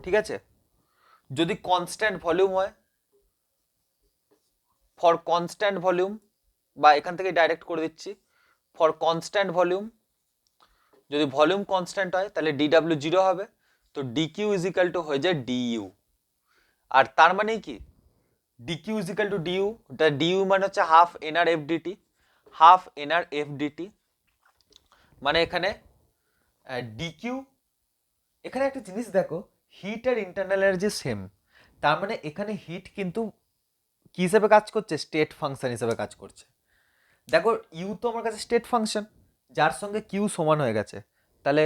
ঠিক আছে, যদি কনস্ট্যান্ট ভলিউম হয়, ফর কনস্ট্যান্ট ভলিউম, বা এখান থেকে ডাইরেক্ট করে দিচ্ছি, ফর কনস্ট্যান্ট ভলিউম, যদি ভলিউম কনস্ট্যান্ট হয় তাহলে ডিডাব্লিউ 0 হবে, তো ডিকিউ ইজ ইকাল টু হয়ে যায় ডিইউ। আর তার মানে কি, DQ is equal to DU, DU মানে হচ্ছে half NR F DT, half NR F DT, মানে এখানে ডিকিউ, এখানে একটা জিনিস দেখো, হিট আর ইন্টারনাল এনার্জি সেম, তার মানে এখানে হিট কিন্তু কি হিসেবে কাজ করছে, স্টেট ফাংশন হিসেবে কাজ করছে। দেখো ইউ তো আমার কাছে স্টেট ফাংশন, যার সঙ্গে কিউ সমান হয়ে গেছে, তাহলে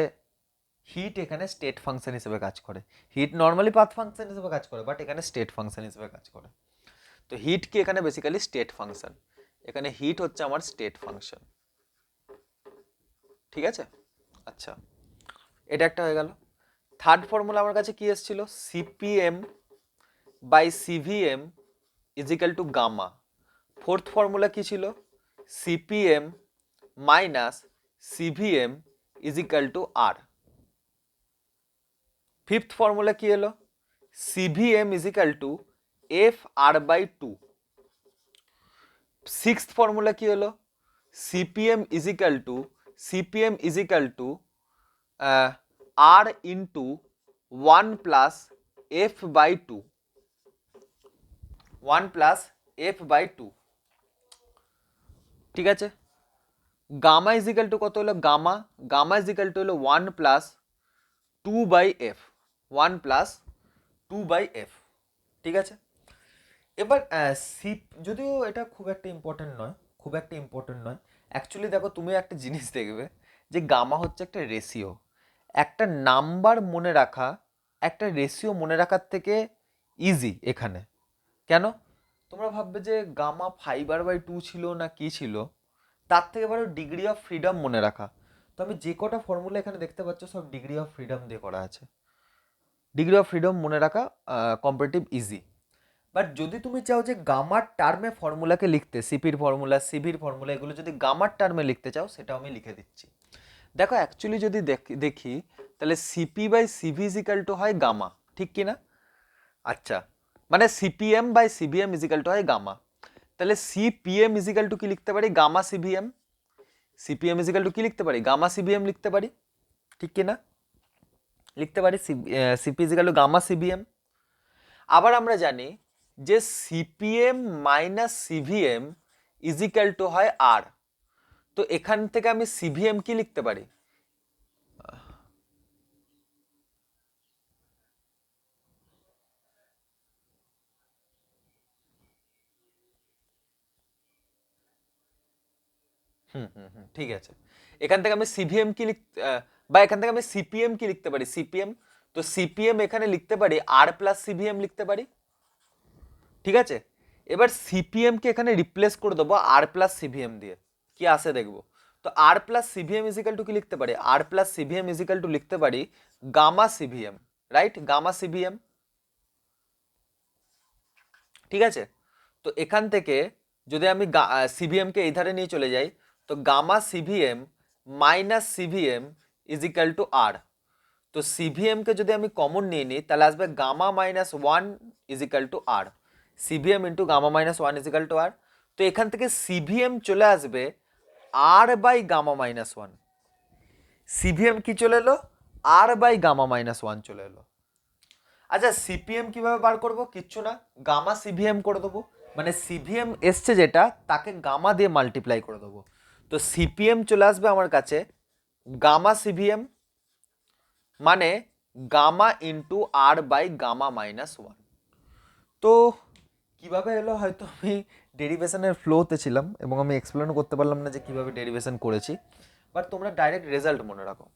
হিট এখানে স্টেট ফাংশন হিসেবে কাজ করে। হিট নর্মালি পাথ ফাংশন হিসেবে কাজ করে, বাট এখানে স্টেট ফাংশন হিসেবে কাজ করে। তো হিট কি এখানে বেসিক্যালি স্টেট ফাংশন, এখানে হিট হচ্ছে আমার স্টেট ফাংশন। ঠিক আছে, আচ্ছা এটা একটা হয়ে গেল। থার্ড ফর্মুলা আমার কাছে কি এসেছিল, CPM by CVM is equal to gamma. Fourth formula কি ছিল, CPM minus CVM is equal to R. Fifth formula কি এলো, CVM is equal to F R by 2। Sixth formula কি হলো, CPM is equal to R into 1 plus F by 2, 1 plus F by 2। ঠিক আছে, gamma is equal to কত হলো, gamma, gamma is equal to হলো 1 plus 2/f, 1 plus 2/f। ঠিক আছে, এবার সিপ, যদিও এটা খুব একটা ইম্পর্টেন্ট নয়, খুব একটা ইম্পর্টেন্ট নয় অ্যাকচুয়ালি। দেখো তুমি একটা জিনিস দেখবে যে গামা হচ্ছে একটা রেশিও, একটা নাম্বার মনে রাখা, একটা রেশিও মনে রাখার থেকে ইজি এখানে। কেন, তোমরা ভাববে যে গামা 5/2 ছিল না কি ছিল, তার থেকে বড় ডিগ্রি অফ ফ্রিডম মনে রাখা। তো আমি যে কটা ফর্মুলা এখানে দেখতে পাচ্ছ সব ডিগ্রি অফ ফ্রিডম দিয়ে করা আছে। ডিগ্রি অফ ফ্রিডম মনে রাখা কম্পারেটিভ ইজি। বাট যদি তুমি চাও যে গামার টার্মে ফর্মুলাকে লিখতে, সিপির ফর্মুলা, সিভির ফর্মুলা, এগুলো যদি গামার টার্মে লিখতে চাও, সেটাও আমি লিখে দিচ্ছি। দেখো অ্যাকচুয়ালি যদি দেখি তাহলে CP by CV is equal to হয় গামা, ঠিক কি না? আচ্ছা, মানে CPM by CVM is equal to হয় গামা, তাহলে সিপিএম ইজ ইকাল টু কি লিখতে পারি, gamma CVM. CPM is equal to কি লিখতে পারি, গামা সিভিএম লিখতে পারি, ঠিক কি না? লিখতে পারি CP is equal to gamma CVM. আবার আমরা জানি যে CPM minus CVM is equal to হয় আর। তো এখান থেকে আমি সিভিএম কি লিখতে পারি, ঠিক আছে, এখান থেকে আমি সিভিএম কি বা এখান থেকে আমি সিপিএম কি লিখতে পারি, সিপিএম। তো সিপিএম এখানে লিখতে পারি আর প্লাস সিভিএম লিখতে পারি। ঠিক আছে, এবার সিপিএম কে এখানে রিপ্লেস করে দেবো আর প্লাস সিভিএম দিয়ে, কি আসে দেখবো। তো R plus CVM is equal to কি লিখতে পারি, R plus CVM is equal to লিখতে পারি gamma CVM, right, gamma CVM. ঠিক আছে? তো এখান থেকে যদি আমি সিভিএমকে এই ধারে নিয়ে চলে যাই, তো gamma CVM minus CVM is equal to R. তো সিভিএমকে যদি আমি কমন নিয়ে নিই তাহলে আসবে gamma minus one is equal to R, CVM into gamma minus one is equal to R. তো এখান থেকে সিভিএম চলে আসবে R by gamma minus one. CVM কি চলে এলো? R by gamma minus one চলে এলো। আচ্ছা সিপিএম কিভাবে বার করব? কিচ্ছু না, গামা সিভিএম করে দেবো, মানে সিভিএম এসছে যেটা তাকে গামা দিয়ে মাল্টিপ্লাই করে দেবো। তো সিপিএম চলে আসবে আমার কাছে গামা সিভিএম মানে gamma into R by gamma minus one. তো কিভাবে এলো হয়তো আমি ডেরিভেশনের ফ্লোতে ছিলাম এবং আমি এক্সপ্লেন করতে পারলাম না যে কিভাবে ডেরিভেশন করেছি, বাট তোমরা ডাইরেক্ট রেজাল্ট মনে রাখো।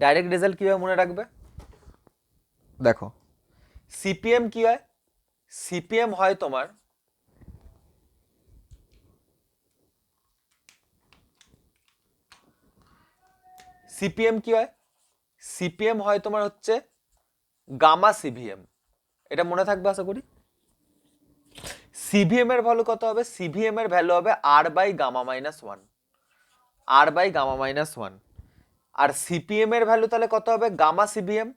ডাইরেক্ট রেজাল্ট কিভাবে মনে রাখবে? দেখো সিপিএম কি হয়? সিপিএম হয় তোমার সিপিএম কি হয়? সিপিএম হয় তোমার হচ্ছে গামা সিভিএম। এটা মনে থাকবে আশা করি। সিভিএম এর ভ্যালু কত হবে? সিভিএম এর ভ্যালু হবে R by gamma minus one, R by gamma minus one. আর সিপিএম এর ভ্যালু তাহলে কত হবে? Gamma CVM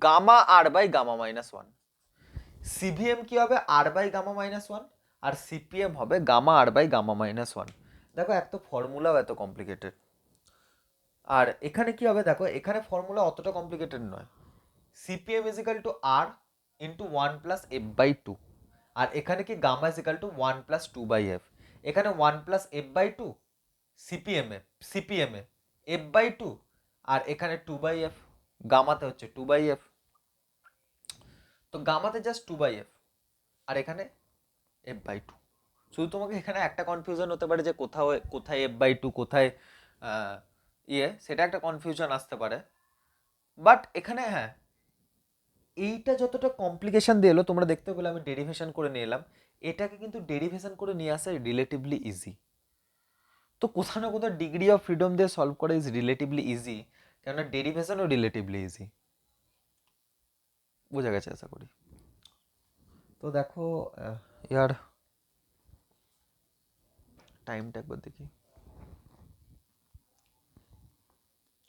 gamma R by gamma minus one. CVM কি হবে? R by gamma minus one, আর সিপিএম হবে gamma R by gamma minus one. দেখো এক তো ফর্মুলাও এত কমপ্লিকেটেড, আর এখানে কি হবে দেখো, এখানে ফর্মুলা অতটা কমপ্লিকেটেড নয়। CPM is equal to R into one plus F by two, আর এখানে কি gamma is equal to one plus two by F. এখানে one plus F by two CPM এ এফ বাই টু, আর এখানে two by F, গামাতে হচ্ছে two by F. তো গামাতে জাস্ট টু বাই এফ আর এখানে এফ বাই টু। শুধু তোমাকে এখানে একটা কনফিউশন হতে পারে যে কোথাও কোথায় এফ বাই টু কোথায় সেটা একটা কনফিউশন আসতে পারে, বাট এখানে হ্যাঁ এইটা যতটা কমপ্লিকেশন দিয়ে এলো তোমরা দেখতে পেলে আমি ডেরিভেশন করে নিয়ে এলাম, এটাকে কিন্তু ডেরিভেশন করে নিয়ে আসা রিলেটিভলি ইজি। তো কোথাও না কোথাও ডিগ্রি অফ ফ্রিডম দিয়ে সলভ করা ইজ রিলেটিভলি ইজি, কেননা ডেরিভেশনও রিলেটিভলি ইজি। বোঝা গেছে আশা করি। তো দেখো ইয়ার টাইমটা একবার দেখি,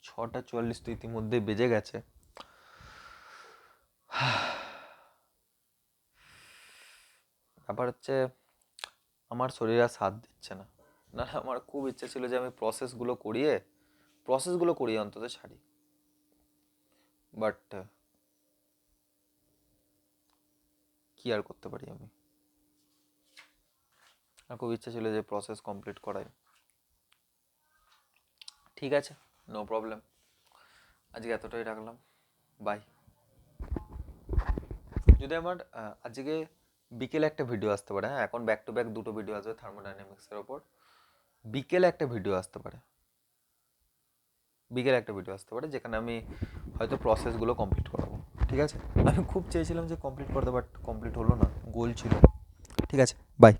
6:44 তো ইতিমধ্যে বেজে গেছে। ব্যাপার হচ্ছে আমার শরীর আর সাথ দিচ্ছে না, না আমার খুব ইচ্ছে ছিল যে আমি প্রসেসগুলো করিয়ে অন্তত ছাড়ি, বাট কি আর করতে পারি আমি। আর খুব ইচ্ছে ছিল যে প্রসেস কমপ্লিট করাই। ঠিক আছে, নো প্রবলেম, আজকে এতটাই রাখলাম, বাই। যদি আমার আজকে বিকেলে একটা ভিডিও আসতে পারে, হ্যাঁ এখন ব্যাক টু ব্যাক দুটো ভিডিও আসবে থার্মোডাইনামিক্সের ওপর, বিকেলে একটা ভিডিও আসতে পারে, যেখানে আমি হয়তো প্রসেসগুলো কমপ্লিট করাবো। ঠিক আছে, আমি খুব চেয়েছিলাম যে কমপ্লিট করতে, বাট কমপ্লিট হলো না, গোল ছিল। ঠিক আছে, বাই।